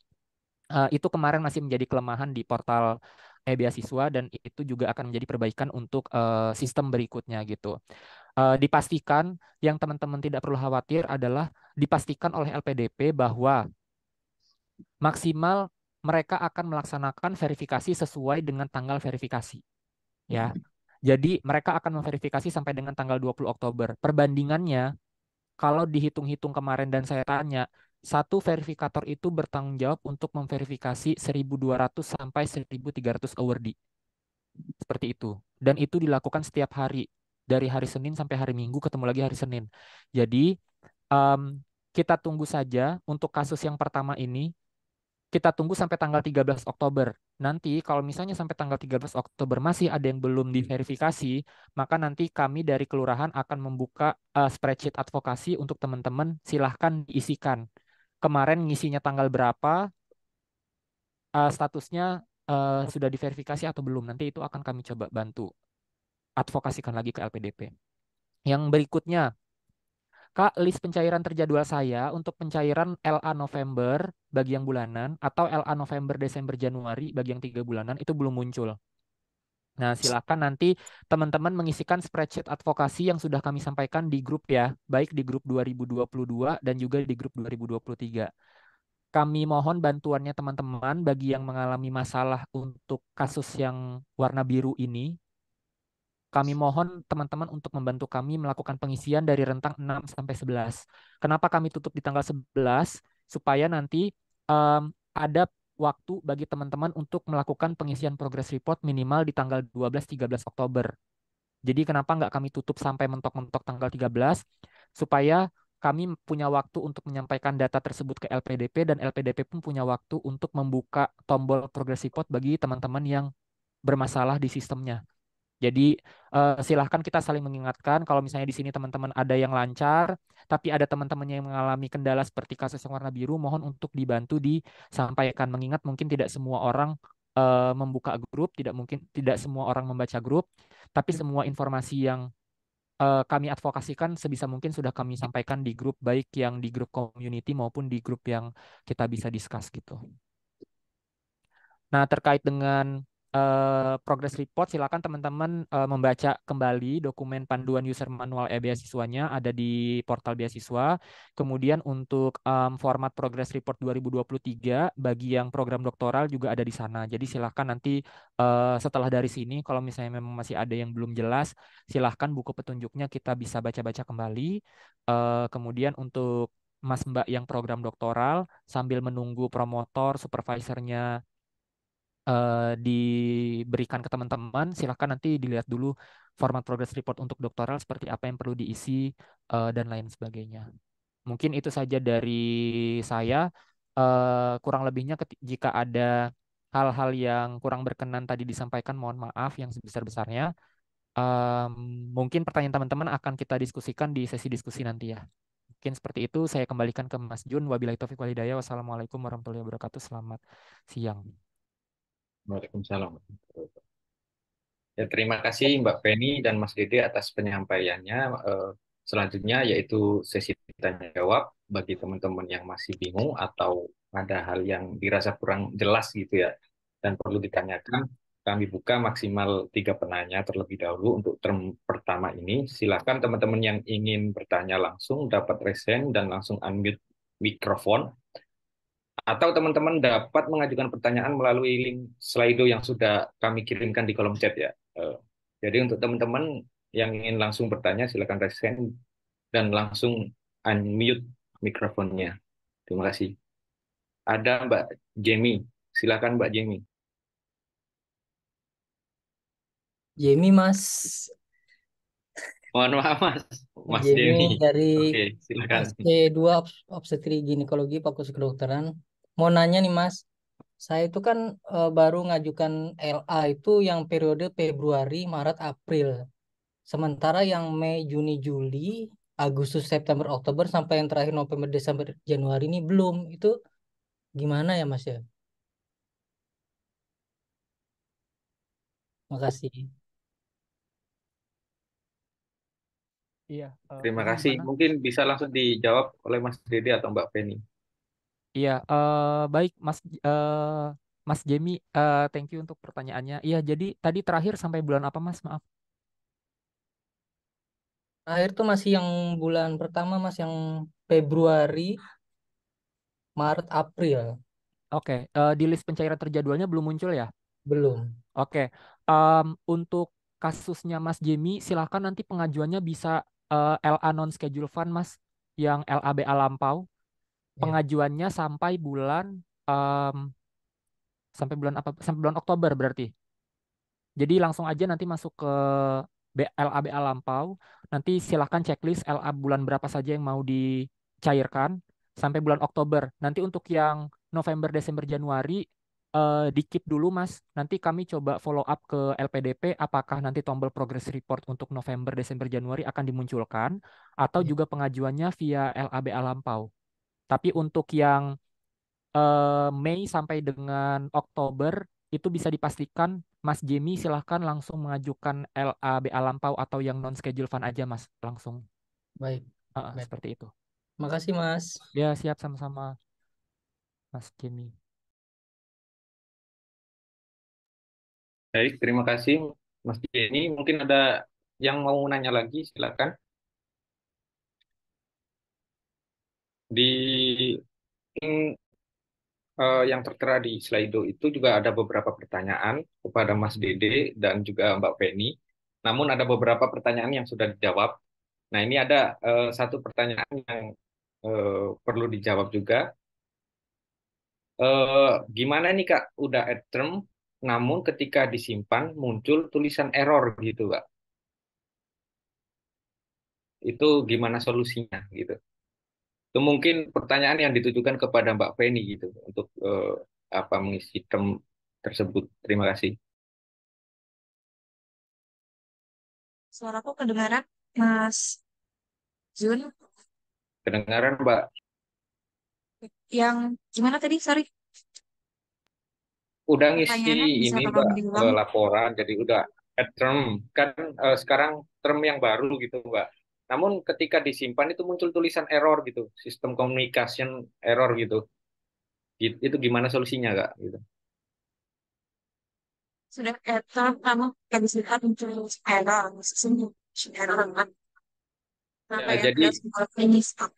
itu kemarin masih menjadi kelemahan di portal beasiswa dan itu juga akan menjadi perbaikan untuk sistem berikutnya gitu. Dipastikan yang teman-teman tidak perlu khawatir adalah dipastikan oleh LPDP bahwa maksimal mereka akan melaksanakan verifikasi sesuai dengan tanggal verifikasi ya. Jadi mereka akan memverifikasi sampai dengan tanggal 20 Oktober. Perbandingannya kalau dihitung-hitung kemarin dan saya tanya, satu verifikator itu bertanggung jawab untuk memverifikasi 1.200 sampai 1.300 awardee. Seperti itu. Dan itu dilakukan setiap hari. Dari hari Senin sampai hari Minggu, ketemu lagi hari Senin. Jadi, em, kita tunggu saja untuk kasus yang pertama ini. Kita tunggu sampai tanggal 13 Oktober. Nanti kalau misalnya sampai tanggal 13 Oktober masih ada yang belum diverifikasi, maka nanti kami dari kelurahan akan membuka spreadsheet advokasi untuk teman-teman, silahkan diisikan. Kemarin ngisinya tanggal berapa, statusnya sudah diverifikasi atau belum. Nanti itu akan kami coba bantu advokasikan lagi ke LPDP. Yang berikutnya, Kak, list pencairan terjadwal saya untuk pencairan LA November bagi yang bulanan atau LA November Desember Januari bagi yang 3 bulanan itu belum muncul. Nah, silakan nanti teman-teman mengisikan spreadsheet advokasi yang sudah kami sampaikan di grup ya, baik di grup 2022 dan juga di grup 2023. Kami mohon bantuannya teman-teman bagi yang mengalami masalah untuk kasus yang warna biru ini. Kami mohon teman-teman untuk membantu kami melakukan pengisian dari rentang 6 sampai 11. Kenapa kami tutup di tanggal 11? Supaya nanti ada waktu bagi teman-teman untuk melakukan pengisian progress report minimal di tanggal 12-13 Oktober. Jadi kenapa nggak kami tutup sampai mentok-mentok tanggal 13? Supaya kami punya waktu untuk menyampaikan data tersebut ke LPDP dan LPDP pun punya waktu untuk membuka tombol progress report bagi teman-teman yang bermasalah di sistemnya. Jadi silahkan kita saling mengingatkan kalau misalnya di sini teman-teman ada yang lancar, tapi ada teman-temannya yang mengalami kendala seperti kasus yang warna biru, mohon untuk dibantu disampaikan. Mengingat mungkin tidak semua orang membuka grup, tidak semua orang membaca grup, tapi semua informasi yang kami advokasikan sebisa mungkin sudah kami sampaikan di grup, baik yang di grup community maupun di grup yang kita bisa discuss gitu. Nah, terkait dengan progress report, silakan teman-teman membaca kembali dokumen panduan user manual beasiswanya ada di portal beasiswa. Kemudian untuk format progress report 2023 bagi yang program doktoral juga ada di sana. Jadi silakan nanti setelah dari sini, kalau misalnya memang masih ada yang belum jelas, silakan buku petunjuknya kita bisa baca-baca kembali. Kemudian untuk Mas Mbak yang program doktoral, sambil menunggu promotor, supervisornya diberikan ke teman-teman, silahkan nanti dilihat dulu format progress report untuk doktoral seperti apa yang perlu diisi dan lain sebagainya. Mungkin itu saja dari saya. Kurang lebihnya jika ada hal-hal yang kurang berkenan tadi disampaikan, mohon maaf yang sebesar-besarnya. Em, Mungkin pertanyaan teman-teman akan kita diskusikan di sesi diskusi nanti ya. Mungkin seperti itu. Saya kembalikan ke Mas Jun. Wabillahi taufiq walhidayah. Wassalamualaikum warahmatullahi wabarakatuh. Selamat siang. Waalaikumsalam. Ya, terima kasih Mbak Feni dan Mas Dede atas penyampaiannya. Selanjutnya yaitu sesi tanya jawab bagi teman-teman yang masih bingung atau ada hal yang dirasa kurang jelas gitu ya dan perlu ditanyakan. Kami buka maksimal 3 penanya terlebih dahulu untuk term pertama ini. Silakan teman-teman yang ingin bertanya langsung dapat raise dan langsung unmute mikrofon. Atau teman-teman dapat mengajukan pertanyaan melalui link Slido yang sudah kami kirimkan di kolom chat ya. Jadi untuk teman-teman yang ingin langsung bertanya, silakan raise hand dan langsung unmute mikrofonnya. Terima kasih. Ada Mbak Jamie. Silakan Mbak Jamie. Jamie Mas, Mohon maaf Mas. Mas Jamie Jamie. dari Oke, silakan. SC2 Obstetri Ginekologi Fakultas Kedokteran. Mau nanya nih Mas, saya itu kan baru ngajukan LA itu yang periode Februari, Maret, April. Sementara yang Mei, Juni, Juli, Agustus, September, Oktober sampai yang terakhir November, Desember, Januari ini belum. Itu gimana ya Mas ya? Makasih. Iya, Terima ini kasih. gimana? Mungkin bisa langsung dijawab oleh Mas Dede atau Mbak Feni. Iya, baik Mas Jamie, thank you untuk pertanyaannya. Iya, jadi tadi terakhir sampai bulan apa Mas? Maaf. Terakhir tuh masih yang bulan pertama Mas, yang Februari, Maret, April. Oke, di list pencairan terjadwalnya belum muncul ya? Belum. Oke, untuk kasusnya Mas Jamie, silahkan nanti pengajuannya bisa LA non schedule fund Mas, yang LABA lampau. Ya. Pengajuannya em, sampai bulan apa? Sampai bulan Oktober berarti. Jadi langsung aja nanti masuk ke LABA lampau. Nanti silahkan checklist LA bulan berapa saja yang mau dicairkan sampai bulan Oktober. Nanti untuk yang November, Desember, Januari di keep dulu Mas. Nanti kami coba follow up ke LPDP apakah nanti tombol progress report untuk November, Desember, Januari akan dimunculkan atau Ya. juga pengajuannya via LABA lampau. Tapi untuk yang Mei sampai dengan Oktober itu bisa dipastikan Mas Jamie silahkan langsung mengajukan LABA lampau atau yang non schedule fund aja Mas langsung. Baik. Baik. Seperti itu. Makasih Mas. Ya siap sama-sama Mas Jamie. Baik, terima kasih Mas Jenny. Mungkin ada yang mau nanya lagi, silakan. Di yang tertera di Slido itu juga ada beberapa pertanyaan kepada Mas Dede dan juga Mbak Feni. Namun ada beberapa pertanyaan yang sudah dijawab. Nah, ini ada satu pertanyaan yang perlu dijawab juga. Gimana nih Kak, udah at term, namun ketika disimpan muncul tulisan error gitu Kak. Itu gimana solusinya gitu? Itu mungkin pertanyaan yang ditujukan kepada Mbak Feni gitu untuk apa mengisi term tersebut. Terima kasih. Suaraku kedengaran, Mas Jun. Kedengaran Mbak? Yang gimana tadi? Sorry, Udah ngisi pertanyaannya bisa ini tolong Mbak diulang. laporan, jadi udah at term kan sekarang term yang baru gitu Mbak. Namun ketika disimpan itu muncul tulisan error gitu, sistem communication error gitu. Itu gimana solusinya Kak? Gitu. Sudah term, kamu nggak bisa lihat muncul error, sesungguhnya error kan. Sampai Ya, yang jadi kelas ini stop.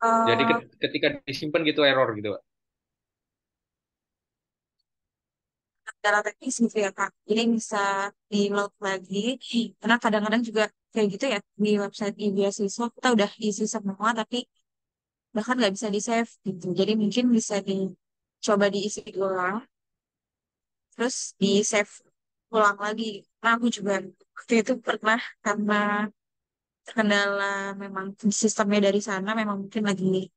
jadi Eh, ketika disimpan gitu error gitu Pak. Secara teknis gitu ya Kak. Jadi bisa di load lagi. Karena kadang-kadang juga kayak gitu ya di website e-beasiswa kita udah isi semua tapi bahkan nggak bisa di save gitu. Jadi mungkin bisa dicoba diisi ulang, terus di save ulang lagi. Nah aku juga waktu itu pernah karena terkendala memang sistemnya dari sana memang mungkin lagi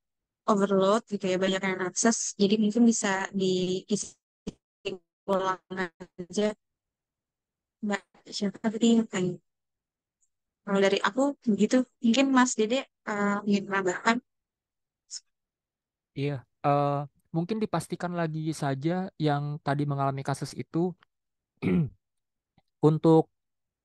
overload gitu ya, banyak yang akses, jadi mungkin bisa diisi ulang aja Mbak Syafri. Kalau dari aku begitu, mungkin Mas Dede ingin menambahkan. Iya, eh, mungkin dipastikan lagi saja yang tadi mengalami kasus itu untuk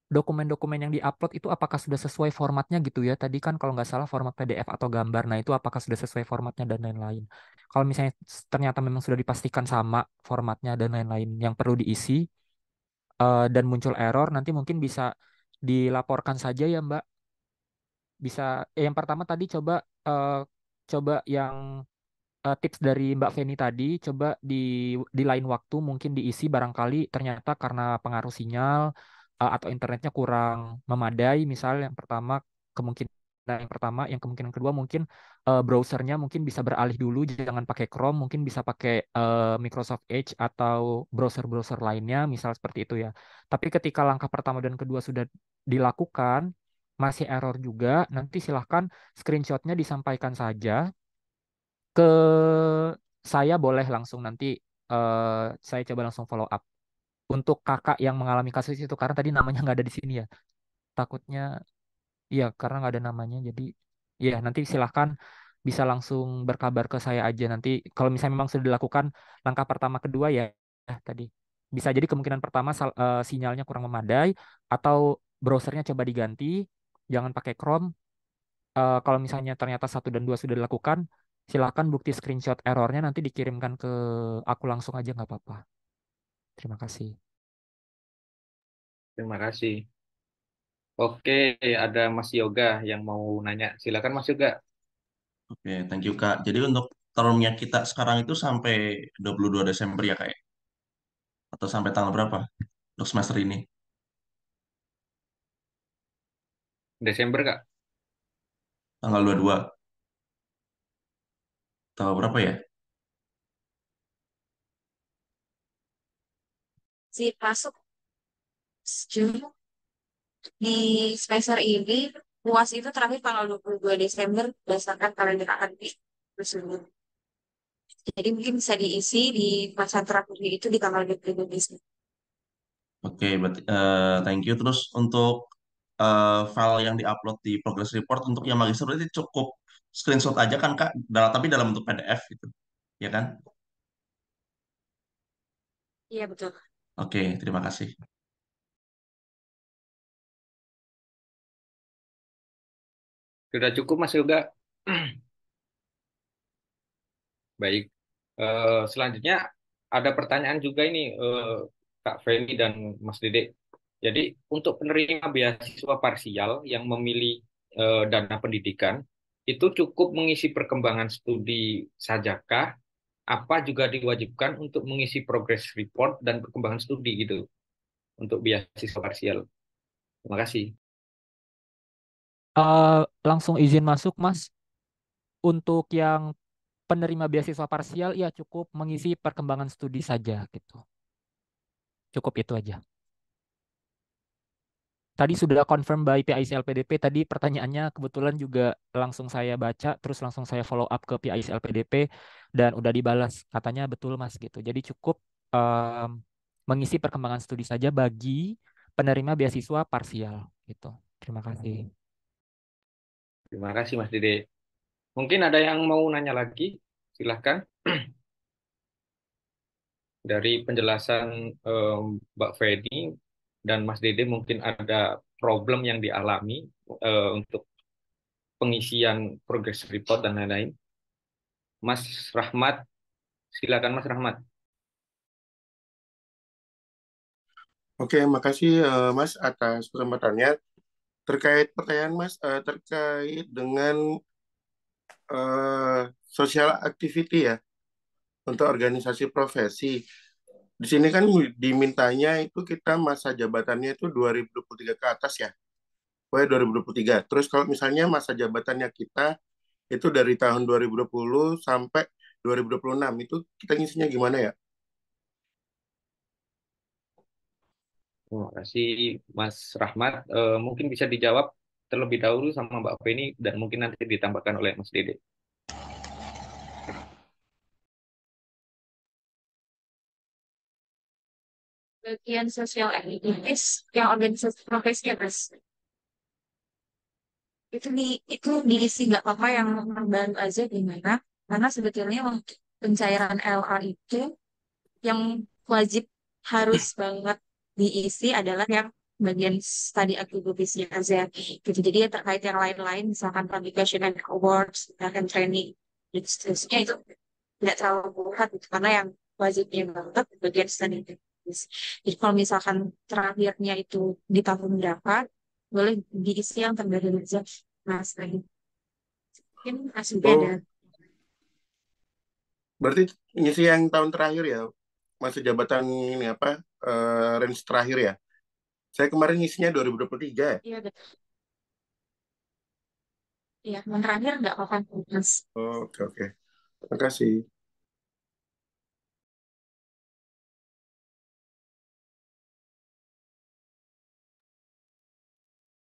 dokumen-dokumen yang diupload itu apakah sudah sesuai formatnya gitu ya. Tadi kan kalau nggak salah format PDF atau gambar. Nah itu apakah sudah sesuai formatnya dan lain-lain. Kalau misalnya ternyata memang sudah dipastikan sama formatnya dan lain-lain yang perlu diisi dan muncul error, nanti mungkin bisa dilaporkan saja ya Mbak. Bisa, yang pertama tadi coba yang tips dari Mbak Feni tadi, coba di lain waktu mungkin diisi barangkali ternyata karena pengaruh sinyal atau internetnya kurang memadai. Misal yang pertama kemungkinan yang pertama, yang kemungkinan kedua mungkin browsernya mungkin bisa beralih dulu, jangan pakai Chrome, mungkin bisa pakai Microsoft Edge atau browser-browser lainnya, misal seperti itu ya. Tapi ketika langkah pertama dan kedua sudah dilakukan, masih error juga, nanti silahkan screenshotnya disampaikan saja ke saya, boleh langsung nanti saya coba langsung follow up untuk kakak yang mengalami kasus itu karena tadi namanya nggak ada di sini ya, takutnya iya karena nggak ada namanya, jadi ya nanti silahkan bisa langsung berkabar ke saya aja nanti kalau misalnya memang sudah dilakukan langkah pertama kedua ya, tadi bisa jadi kemungkinan pertama sinyalnya kurang memadai atau browsernya coba diganti, jangan pakai Chrome. Kalau misalnya ternyata satu dan dua sudah dilakukan, silakan bukti screenshot errornya nanti dikirimkan ke aku langsung aja nggak apa-apa. Terima kasih. Terima kasih. Oke, ada Mas Yoga yang mau nanya. Silakan Mas Yoga. Oke, thank you Kak. Jadi untuk termnya kita sekarang itu sampai 22 Desember ya Kak ya? Atau sampai tanggal berapa untuk semester ini? Desember, Kak. Tanggal 22. Tanggal berapa ya? Si masuk Juni di semester ini, UAS itu terakhir tanggal 22 Desember berdasarkan kalender akademik tersebut. Jadi mungkin bisa diisi di masa terakhir itu di tanggal 22 Desember. Oke, berarti thank you. Terus untuk file yang diupload di progress report untuk yang magister berarti cukup screenshot aja kan Kak? Tapi dalam bentuk PDF gitu, ya kan? Iya betul. Oke, terima kasih. Sudah cukup Mas Yoga. Baik. Selanjutnya ada pertanyaan juga ini Kak Feni dan Mas Dede. Jadi untuk penerima beasiswa parsial yang memilih dana pendidikan itu cukup mengisi perkembangan studi sajakah? Apa juga diwajibkan untuk mengisi progress report dan perkembangan studi gitu untuk beasiswa parsial? Terima kasih. Langsung izin masuk Mas. Untuk yang penerima beasiswa parsial ya cukup mengisi perkembangan studi saja gitu. Cukup itu aja. Tadi sudah confirm by PIC LPDP, tadi pertanyaannya kebetulan juga langsung saya baca, terus langsung saya follow up ke PIC LPDP, dan udah dibalas, katanya betul Mas gitu. Jadi cukup em, mengisi perkembangan studi saja bagi penerima beasiswa parsial gitu. Terima kasih. Terima kasih Mas Dede. Mungkin ada yang mau nanya lagi? Silahkan. Dari penjelasan Mbak Feni dan Mas Dede mungkin ada problem yang dialami untuk pengisian progress report dan lain-lain. Mas Rahmat, silakan Mas Rahmat. Oke, makasih Mas atas kesempatannya. Terkait pertanyaan Mas terkait dengan social activity ya untuk organisasi profesi. Di sini kan dimintanya itu kita masa jabatannya itu 2023 ke atas ya. Pokoknya 2023. Terus kalau misalnya masa jabatannya kita itu dari tahun 2020 sampai 2026 itu kita ngisinya gimana ya? Terima kasih Mas Rahmat. Mungkin bisa dijawab terlebih dahulu sama Mbak Feni dan mungkin nanti ditambahkan oleh Mas Dede. Bagian sosial aktivitas yang organisasi profesi ya, Mas. Itu diisi nggak apa-apa yang membantu aja gimana? Karena sebetulnya untuk pencairan LA itu yang wajib harus banget diisi adalah yang bagian study activities-nya aja gitu. Jadi ya terkait yang lain-lain misalkan publication and awards dan training dan seterusnya itu tidak terlalu berat gitu karena yang wajibnya banget bagian study activities. Jadi kalau misalkan terakhirnya itu di tahun berapa boleh diisi yang terbaru aja mas lagi. Mungkin masih ada. Oh, berarti ngisi yang tahun terakhir ya, masa jabatan ini apa, range terakhir ya. Saya kemarin ngisinya 2023 ya. Iya betul. Iya, yang terakhir nggak apa-apa mas. Oh, oke, oke. Terima kasih.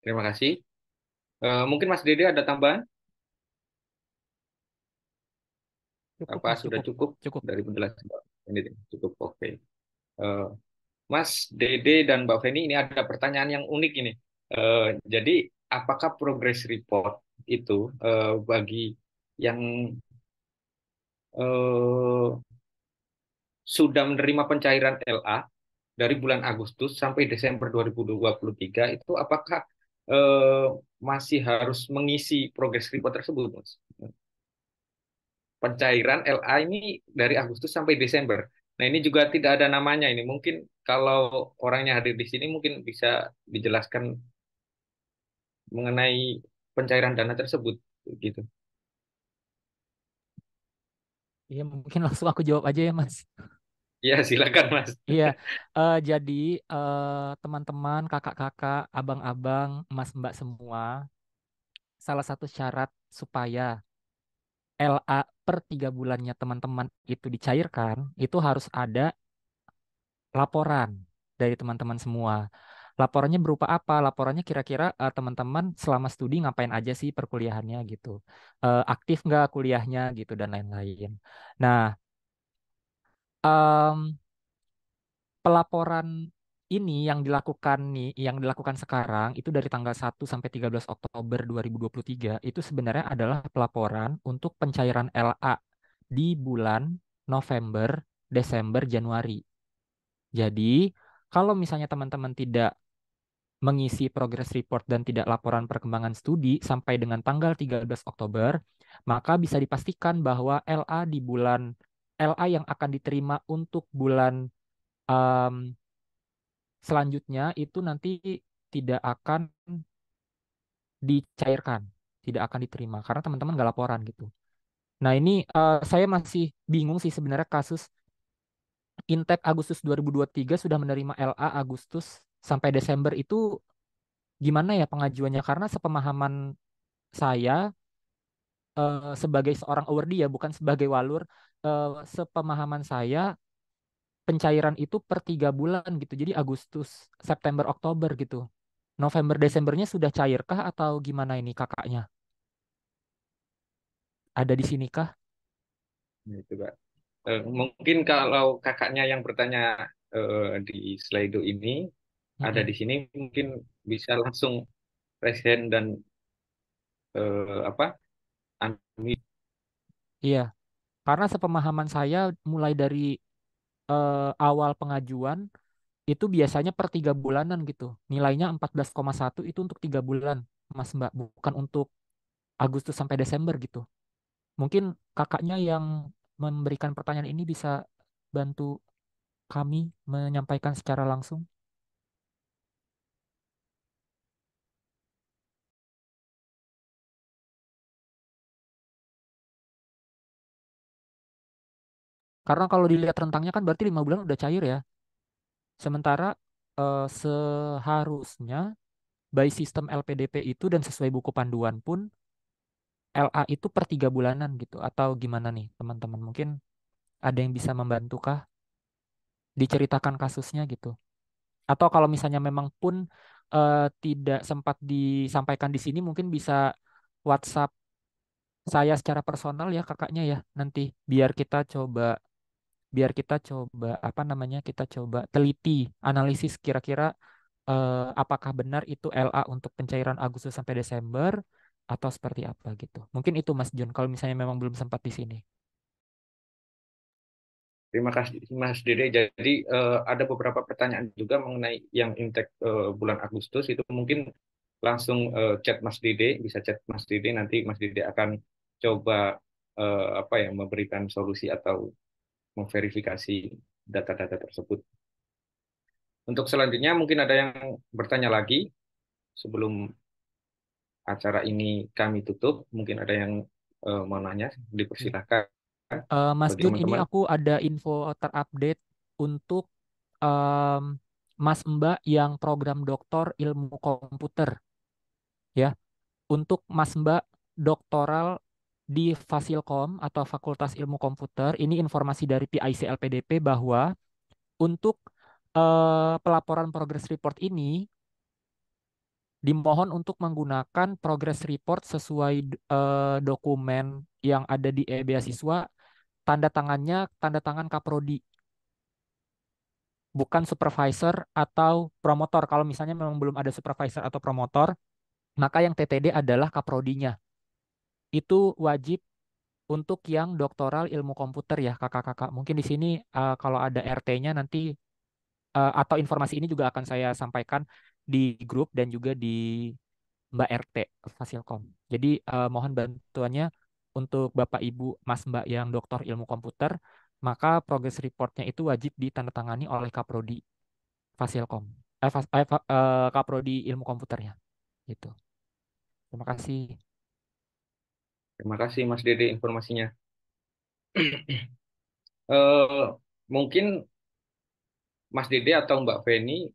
Terima kasih. Mungkin Mas Dede ada tambahan? Cukup, Apa Mas, sudah cukup. cukup Cukup. dari penjelasan Mbak Feni? Cukup, oke. Eh, Mas Dede dan Mbak Feni, ini ada pertanyaan yang unik ini. Jadi, apakah progress report itu bagi yang eh, sudah menerima pencairan LA dari bulan Agustus sampai Desember 2023 itu apakah eh, masih harus mengisi progress report tersebut, Mas? Pencairan LA ini dari Agustus sampai Desember. Nah, ini juga tidak ada namanya ini. Mungkin kalau orangnya hadir di sini mungkin bisa dijelaskan mengenai pencairan dana tersebut gitu. Iya, mungkin langsung aku jawab aja ya, Mas. Ya, silakan Mas. Iya, jadi teman-teman, kakak-kakak, abang-abang, mas-mbak semua, salah satu syarat supaya LA per 3 bulannya teman-teman itu dicairkan, itu harus ada laporan dari teman-teman semua. Laporannya berupa apa? Laporannya kira-kira teman-teman selama studi ngapain aja sih perkuliahannya gitu. Aktif nggak kuliahnya gitu dan lain-lain. Nah, em, pelaporan ini yang dilakukan sekarang itu dari tanggal 1 sampai 13 Oktober 2023 itu sebenarnya adalah pelaporan untuk pencairan LA di bulan November, Desember, Januari. Jadi, kalau misalnya teman-teman tidak mengisi progress report dan tidak laporan perkembangan studi sampai dengan tanggal 13 Oktober, maka bisa dipastikan bahwa LA yang akan diterima untuk bulan em, selanjutnya itu nanti tidak akan dicairkan, tidak akan diterima karena teman-teman nggak laporan gitu. Nah ini saya masih bingung sih sebenarnya kasus Intek Agustus 2023 sudah menerima LA Agustus sampai Desember itu gimana ya pengajuannya karena sepemahaman saya sebagai seorang awardee ya bukan sebagai walur, sepemahaman saya pencairan itu per 3 bulan gitu. Jadi Agustus, September, Oktober gitu. November, Desembernya sudah cairkah atau gimana ini kakaknya? Ada di sini kah? Nah, itu, Pak. Mungkin kalau kakaknya yang bertanya di Slido ini ada Mm-mm. di sini, mungkin bisa langsung present dan apa? Unmute. Iya, karena sepemahaman saya mulai dari awal pengajuan itu biasanya per 3 bulanan gitu. Nilainya 14,1 itu untuk 3 bulan, Mas Mbak, bukan untuk Agustus sampai Desember gitu. Mungkin kakaknya yang memberikan pertanyaan ini bisa bantu kami menyampaikan secara langsung. Karena kalau dilihat rentangnya kan berarti 5 bulan udah cair ya. Sementara seharusnya by sistem LPDP itu dan sesuai buku panduan pun LA itu per 3 bulanan gitu. Atau gimana nih teman-teman? Mungkin ada yang bisa membantu kah? Diceritakan kasusnya gitu. Atau kalau misalnya memang pun tidak sempat disampaikan di sini, mungkin bisa WhatsApp saya secara personal ya kakaknya ya nanti, biar kita coba apa namanya, kita coba teliti analisis kira-kira apakah benar itu LA untuk pencairan Agustus sampai Desember atau seperti apa gitu. Mungkin itu Mas Jun kalau misalnya memang belum sempat di sini. Terima kasih Mas Dede. Jadi ada beberapa pertanyaan juga mengenai yang intake bulan Agustus itu mungkin langsung chat Mas Dede, bisa chat Mas Dede, nanti Mas Dede akan coba apa ya, memberikan solusi atau memverifikasi data-data tersebut. Untuk selanjutnya mungkin ada yang bertanya lagi sebelum acara ini kami tutup. Mungkin ada yang mau nanya, dipersilahkan Mas bagi Jun, ini teman-teman. aku ada info terupdate untuk em, Mas Mbak yang program doktor ilmu komputer ya. Untuk Mas Mbak doktoral di Fasilkom atau Fakultas Ilmu Komputer, ini informasi dari PIC LPDP bahwa untuk pelaporan progress report ini dimohon untuk menggunakan progress report sesuai dokumen yang ada di beasiswa, tanda tangan kaprodi, bukan supervisor atau promotor. Kalau misalnya memang belum ada supervisor atau promotor, maka yang TTD adalah kaprodinya. Itu wajib untuk yang doktoral ilmu komputer ya kakak-kakak. Mungkin di sini kalau ada RT-nya nanti atau informasi ini juga akan saya sampaikan di grup dan juga di Mbak RT Fasilkom. Jadi mohon bantuannya untuk Bapak Ibu Mas Mbak yang doktor ilmu komputer, maka progress reportnya itu wajib ditandatangani oleh Kaprodi Fasilkom. Kaprodi ilmu komputernya. Gitu. Terima kasih. Terima kasih Mas Dede informasinya. Eh, Mungkin Mas Dede atau Mbak Feni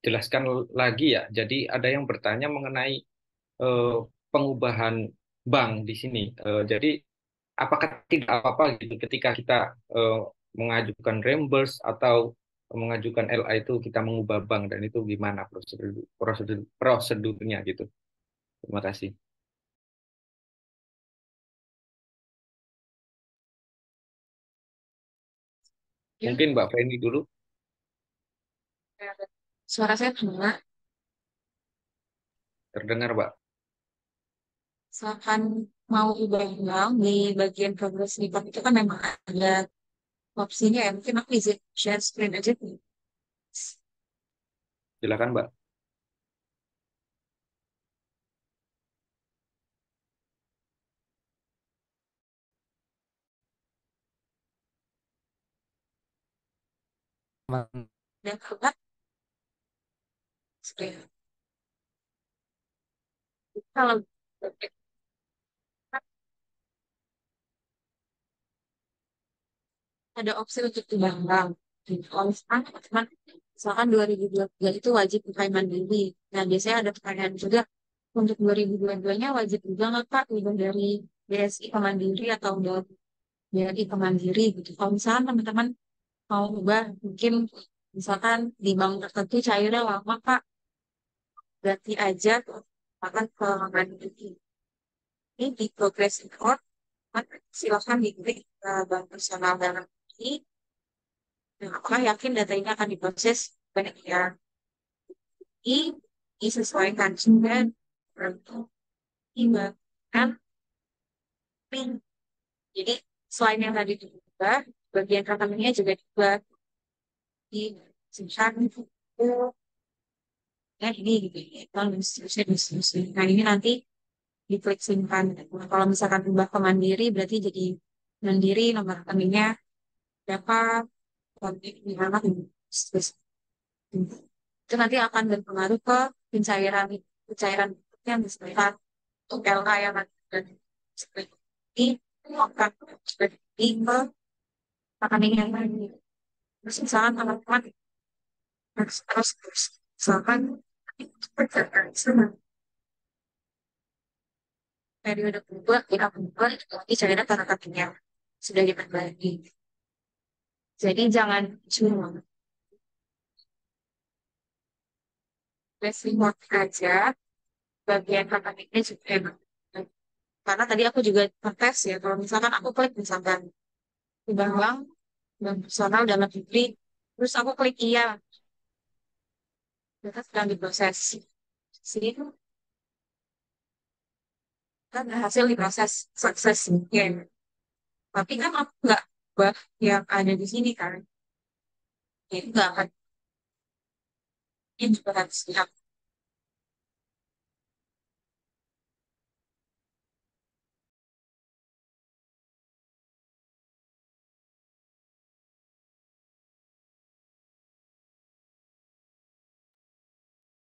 dijelaskan lagi ya. Jadi ada yang bertanya mengenai eh, pengubahan bank di sini. Jadi apakah tidak apa-apa gitu ketika kita eh, mengajukan reimburse atau mengajukan LA itu kita mengubah bank, dan itu gimana prosedurnya gitu. Terima kasih. Ya, Mungkin Mbak Feni dulu. suara saya kena. Terdengar, Mbak. Misalkan mau ubah ulang di bagian progress report itu kan memang ada opsinya ya. Mungkin aku izin share screen aja. Silakan, Mbak. Dan coba screen. Kalau ada opsi untuk ubah bank. Kalau misalkan 2023 itu wajib bukan mandiri. Nah, biasanya ada pertanyaan juga untuk 2022-nya wajib juga nggak Kak ubah dari BSI ke Mandiri atau dari BRI ke Mandiri gitu. Kalau misalkan teman-teman mau ubah mungkin misalkan di bank tertentu cairnya lama Kak, berarti aja akan ke Mandiri. Ini di progress report, silakan diklik bank personal dalam ini. Nah, apakah yakin data ini akan diproses banyak ya? Ini disesuaikan juga untuk dibagikan PIN. Jadi selain yang tadi diubah, bagian rekeningnya juga diubah di sebesar itu. Ya ini gitu. Kalau distribusi. Nah ini nanti diklik simpan. Nah, kalau misalkan ubah ke mandiri, berarti jadi mandiri nomor rekeningnya dapat kontak di mana itu nanti akan berpengaruh ke pencairan yang disebutkan untuk LK yang akan seperti ini akan seperti ke rekening yang lain. Terus misalkan teman-teman terus misalkan periode kedua kita kedua itu nanti cairan tanda kakinya sudah diperbagi. Jadi jangan cuma progress report aja, bagian akademiknya juga emang. Karena tadi aku juga tes ya, kalau misalkan aku klik misalkan ubah bank dan personal dalam negeri, terus aku klik iya, data sedang diproses. Sini kan hasil diproses sukses mungkin. Tapi kan aku nggak ubah yang ada di sini kan. Ya, itu nggak akan, ini juga harus lihat.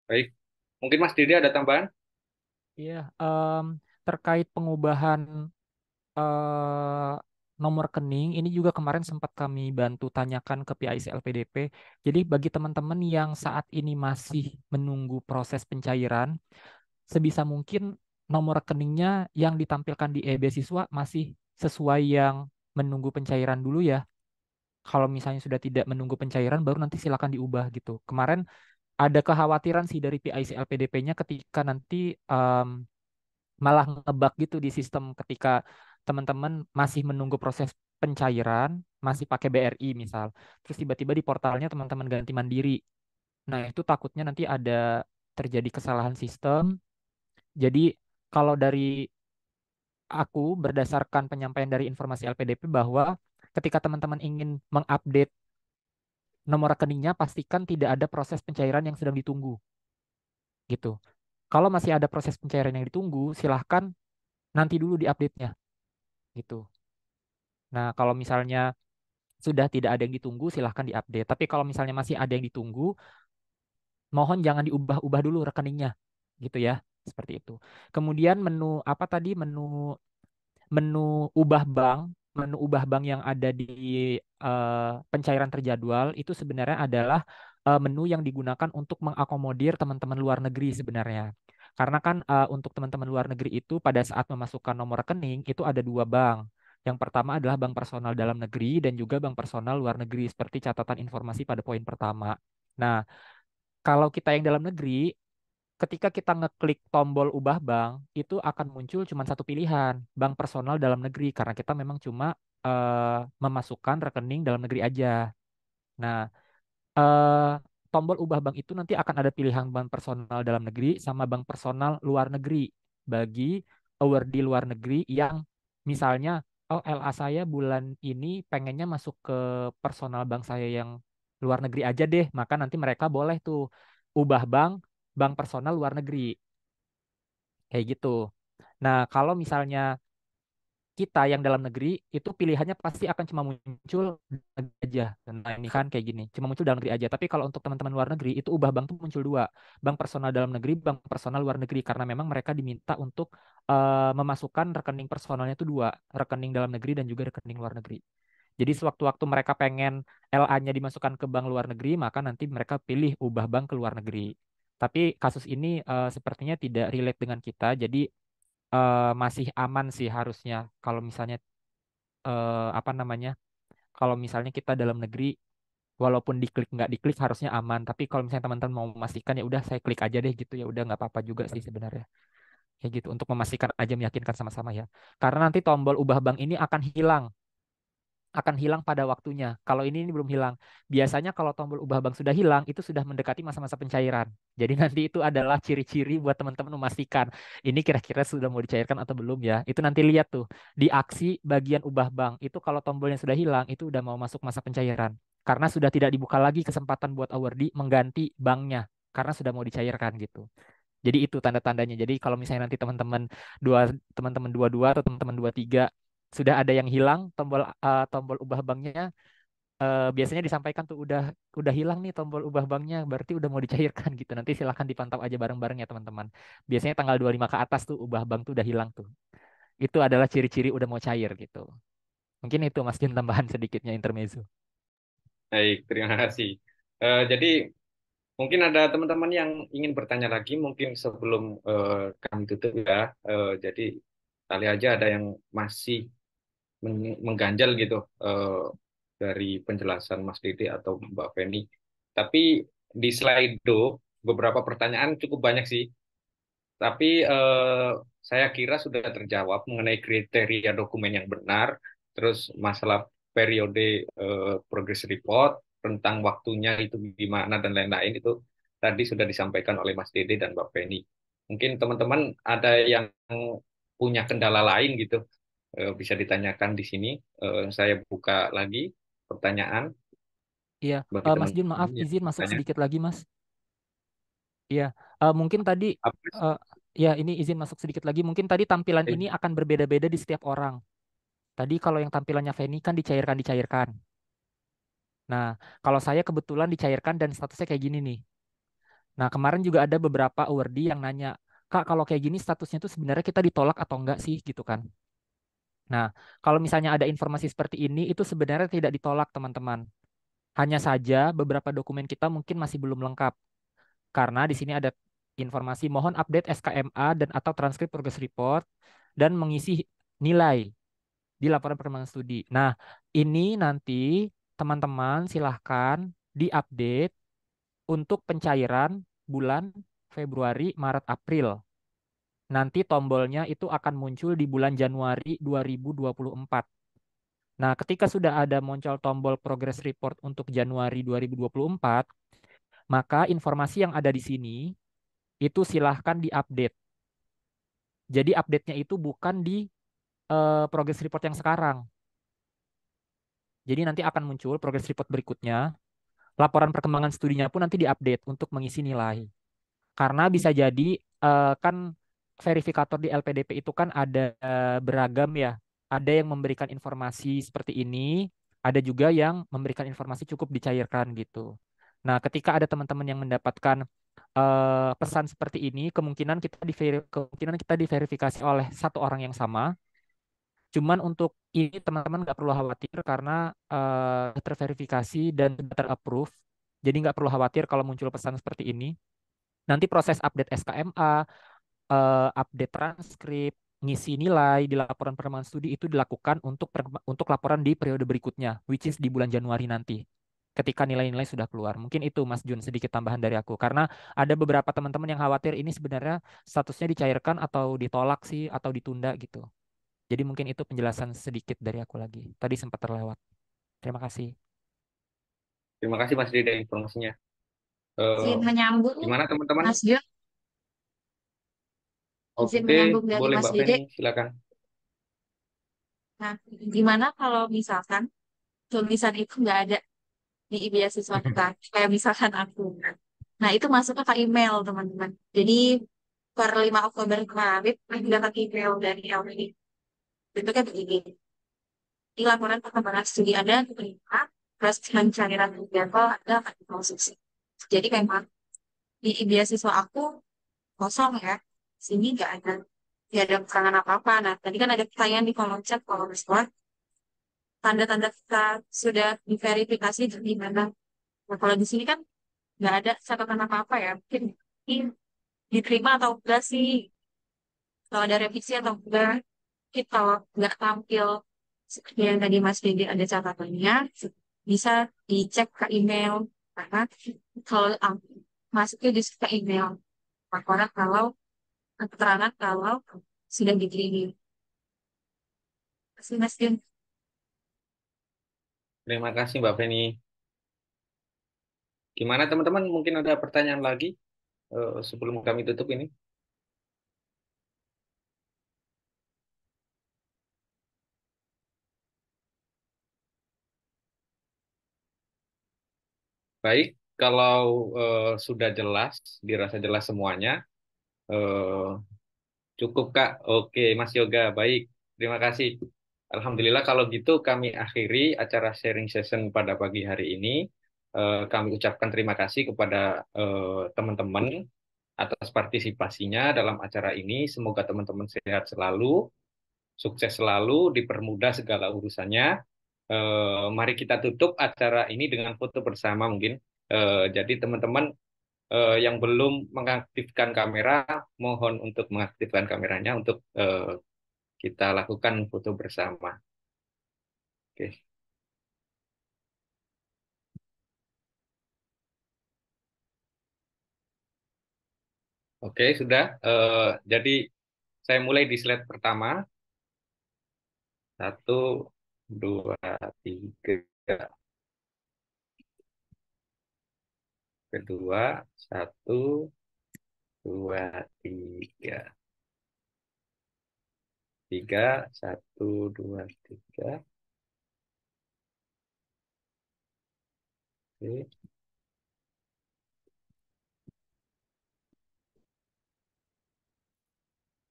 Baik, mungkin Mas Didi ada tambahan? Iya, terkait pengubahan eh, nomor rekening, ini juga kemarin sempat kami bantu tanyakan ke PIC LPDP. Jadi bagi teman-teman yang saat ini masih menunggu proses pencairan, sebisa mungkin nomor rekeningnya yang ditampilkan di e-beasiswa masih sesuai yang menunggu pencairan dulu ya. Kalau misalnya sudah tidak menunggu pencairan, baru nanti silakan diubah gitu. Kemarin ada kekhawatiran sih dari PIC LPDP-nya ketika nanti malah ngebug gitu di sistem ketika teman-teman masih menunggu proses pencairan, masih pakai BRI misal. Terus tiba-tiba di portalnya teman-teman ganti Mandiri. Nah, itu takutnya nanti ada terjadi kesalahan sistem. Jadi kalau dari aku berdasarkan penyampaian dari informasi LPDP bahwa ketika teman-teman ingin mengupdate nomor rekeningnya, pastikan tidak ada proses pencairan yang sedang ditunggu gitu. Kalau masih ada proses pencairan yang ditunggu, silahkan nanti dulu diupdate-nya gitu. Nah, kalau misalnya sudah tidak ada yang ditunggu, silahkan diupdate. Tapi kalau misalnya masih ada yang ditunggu, mohon jangan diubah-ubah dulu rekeningnya, gitu ya, seperti itu. Kemudian menu apa tadi menu ubah bank, menu ubah bank yang ada di pencairan terjadwal itu sebenarnya adalah menu yang digunakan untuk mengakomodir teman-teman luar negeri sebenarnya. Karena kan untuk teman-teman luar negeri itu pada saat memasukkan nomor rekening itu ada dua bank. Yang pertama adalah bank personal dalam negeri dan juga bank personal luar negeri seperti catatan informasi pada poin pertama. Nah, kalau kita yang dalam negeri ketika kita ngeklik tombol ubah bank, itu akan muncul cuma satu pilihan, bank personal dalam negeri, karena kita memang cuma memasukkan rekening dalam negeri aja. Nah, eh, tombol ubah bank itu nanti akan ada pilihan bank personal dalam negeri sama bank personal luar negeri bagi awardee luar negeri yang misalnya, oh LA saya bulan ini pengennya masuk ke personal bank saya yang luar negeri aja deh, maka nanti mereka boleh tuh ubah bank personal luar negeri kayak gitu. Nah, kalau misalnya kita yang dalam negeri itu pilihannya pasti akan cuma muncul aja. Nah, ini kan kayak gini, cuma muncul dalam negeri aja. Tapi kalau untuk teman-teman luar negeri itu ubah bank tuh muncul dua, bank personal dalam negeri, bank personal luar negeri karena memang mereka diminta untuk memasukkan rekening personalnya itu dua, rekening dalam negeri dan juga rekening luar negeri. Jadi sewaktu-waktu mereka pengen LA-nya dimasukkan ke bank luar negeri, maka nanti mereka pilih ubah bank ke luar negeri. Tapi kasus ini sepertinya tidak relate dengan kita, jadi masih aman sih harusnya kalau misalnya apa namanya kalau misalnya kita dalam negeri walaupun diklik nggak diklik harusnya aman tapi kalau misalnya teman-teman mau memastikan ya udah saya klik aja deh gitu ya udah nggak apa-apa juga sih sebenarnya kayak gitu untuk memastikan aja meyakinkan sama-sama ya karena nanti tombol ubah bank ini akan hilang pada waktunya. Kalau ini belum hilang. Biasanya kalau tombol ubah bank sudah hilang, itu sudah mendekati masa-masa pencairan. Jadi nanti itu adalah ciri-ciri buat teman-teman memastikan ini kira-kira sudah mau dicairkan atau belum ya. Itu nanti lihat tuh di aksi bagian ubah bank. Itu kalau tombolnya sudah hilang, itu udah mau masuk masa pencairan. Karena sudah tidak dibuka lagi kesempatan buat awardee mengganti banknya. Karena sudah mau dicairkan gitu. Jadi itu tanda-tandanya. Jadi kalau misalnya nanti teman-teman dua atau teman-teman 23 sudah ada yang hilang tombol ubah banknya biasanya disampaikan tuh udah hilang nih tombol ubah banknya berarti udah mau dicairkan gitu. Nanti silahkan dipantau aja bareng-bareng ya teman-teman. Biasanya tanggal 25 ke atas tuh ubah bank tuh udah hilang tuh. Itu adalah ciri-ciri udah mau cair gitu. Mungkin itu Mas Jun tambahan sedikitnya intermezzo. Baik, terima kasih. Jadi mungkin ada teman-teman yang ingin bertanya lagi, mungkin sebelum kami tutup ya. Jadi kali aja ada yang masih mengganjal gitu dari penjelasan Mas Dede atau Mbak Feni. Tapi di Slido beberapa pertanyaan cukup banyak sih. Tapi saya kira sudah terjawab mengenai kriteria dokumen yang benar, terus masalah periode progress report, tentang waktunya itu gimana dan lain-lain itu tadi sudah disampaikan oleh Mas Dede dan Mbak Feni. Mungkin teman-teman ada yang punya kendala lain gitu, bisa ditanyakan di sini. Saya buka lagi pertanyaan Iya, bagi Mas Jun, teman-teman maaf, yang izin masuk tanya. sedikit lagi, Mas. Iya, mungkin tadi, Apa eh, ya ini izin masuk sedikit lagi. Mungkin tadi tampilan sih? ini akan berbeda-beda di setiap orang. Tadi kalau yang tampilannya Feni kan dicairkan. Nah, kalau saya kebetulan dicairkan dan statusnya kayak gini nih. Nah, kemarin juga ada beberapa awardee yang nanya, Kak, kalau kayak gini statusnya tuh sebenarnya kita ditolak atau enggak sih, gitu kan. Nah, kalau misalnya ada informasi seperti ini, itu sebenarnya tidak ditolak, teman-teman. Hanya saja beberapa dokumen kita mungkin masih belum lengkap. Karena di sini ada informasi mohon update SKMA dan atau transkrip progress report dan mengisi nilai di laporan perkembangan studi. Nah, ini nanti teman-teman silahkan diupdate untuk pencairan bulan Februari, Maret, April. Nanti tombolnya itu akan muncul di bulan Januari 2024. Nah, ketika sudah ada muncul tombol progress report untuk Januari 2024, maka informasi yang ada di sini itu silahkan diupdate. Jadi update-nya itu bukan di progress report yang sekarang. Jadi nanti akan muncul progress report berikutnya. Laporan perkembangan studinya pun nanti diupdate untuk mengisi nilai. Karena bisa jadi kan verifikator di LPDP itu kan ada beragam ya. Ada yang memberikan informasi seperti ini, ada juga yang memberikan informasi cukup dicairkan gitu. Nah, ketika ada teman-teman yang mendapatkan pesan seperti ini, kemungkinan kita diverifikasi oleh satu orang yang sama. Cuman untuk ini teman-teman nggak perlu khawatir karena terverifikasi dan sudah terapprove. Jadi nggak perlu khawatir kalau muncul pesan seperti ini. Nanti proses update SKMA, update transkrip, ngisi nilai di laporan perkembangan studi itu dilakukan untuk laporan di periode berikutnya, which is di bulan Januari nanti. Ketika nilai-nilai sudah keluar. Mungkin itu Mas Jun sedikit tambahan dari aku. Karena ada beberapa teman-teman yang khawatir ini sebenarnya statusnya dicairkan atau ditolak sih atau ditunda gitu. Jadi mungkin itu penjelasan sedikit dari aku lagi. Tadi sempat terlewat. Terima kasih. Terima kasih Mas Dede informasinya. Eh, Izin menyambung, Gimana teman-teman? Mas Jun, izin Oke, menyambung dari boleh Mas Mbak Dede. Feni, silakan. Nah, gimana kalau misalkan tulisan itu nggak ada di beasiswa kita, kayak misalkan aku. Nah, itu masuknya ke email, teman-teman. Jadi, per 5 Oktober kemarin, aku dapat email dari LPI. Bentuknya begini. Di laporan perkembangan studi Anda diterima, proses pencairan jadwal Anda akan diproses. Jadi memang di beasiswa aku kosong ya. Sini nggak ada keterangan apa-apa. Nah, tadi kan ada pertanyaan di kolom chat kalau misalnya tanda-tanda kita sudah diverifikasi itu gimana. Nah, kalau di sini kan nggak ada catatan apa-apa ya. Mungkin ini diterima atau enggak sih, kalau ada revisi atau enggak. Kita kalau nggak tampil seperti yang tadi Mas Dede ada catatannya, bisa dicek ke email. Karena kalau masuknya di ke email, laporan kalau keterangan kalau sudah diterima. Terima kasih Mas Gun. Terima kasih Mbak Feni. Gimana teman-teman? Mungkin ada pertanyaan lagi sebelum kami tutup ini. Baik, kalau sudah jelas, dirasa jelas semuanya, eh, cukup Kak. Oke, Mas Yoga, baik. Terima kasih. Alhamdulillah kalau gitu kami akhiri acara sharing session pada pagi hari ini. Kami ucapkan terima kasih kepada teman-teman atas partisipasinya dalam acara ini. Semoga teman-teman sehat selalu, sukses selalu, dipermudah segala urusannya. Mari kita tutup acara ini dengan foto bersama mungkin. Jadi teman-teman yang belum mengaktifkan kamera, mohon untuk mengaktifkan kameranya untuk kita lakukan foto bersama. Oke. Oke, sudah. Jadi saya mulai di slide pertama. 1, 2, 3. Kedua, 1, 2, 3. 3, 1, 2, 3. Oke,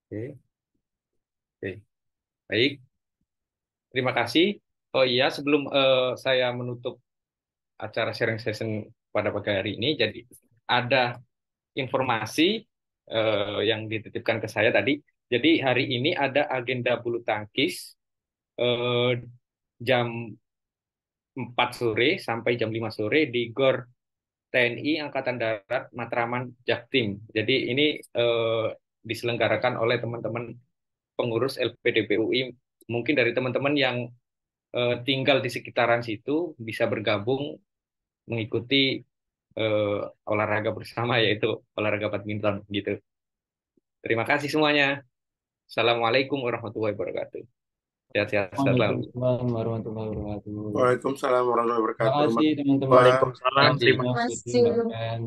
oke, oke. Baik, terima kasih. Oh iya, sebelum saya menutup acara sharing session pada pagi hari ini, jadi ada informasi yang dititipkan ke saya tadi. Jadi hari ini ada agenda bulu tangkis eh, jam 4 sore sampai jam 5 sore di GOR TNI Angkatan Darat Matraman Jaktim. Jadi ini diselenggarakan oleh teman-teman pengurus LPDP UI. Mungkin dari teman-teman yang tinggal di sekitaran situ bisa bergabung mengikuti eh, olahraga bersama, yaitu olahraga badminton gitu. Terima kasih semuanya. Assalamualaikum warahmatullahi wabarakatuh. Sehat-sehat selalu. Waalaikumsalam warahmatullahi wabarakatuh. Waalaikumsalam warahmatullahi Terima wabarakatuh. kasih teman-teman. Pak. Terima Waalaikumsalam. kasih. Terima Terima kasih kasih. Mbak Fen.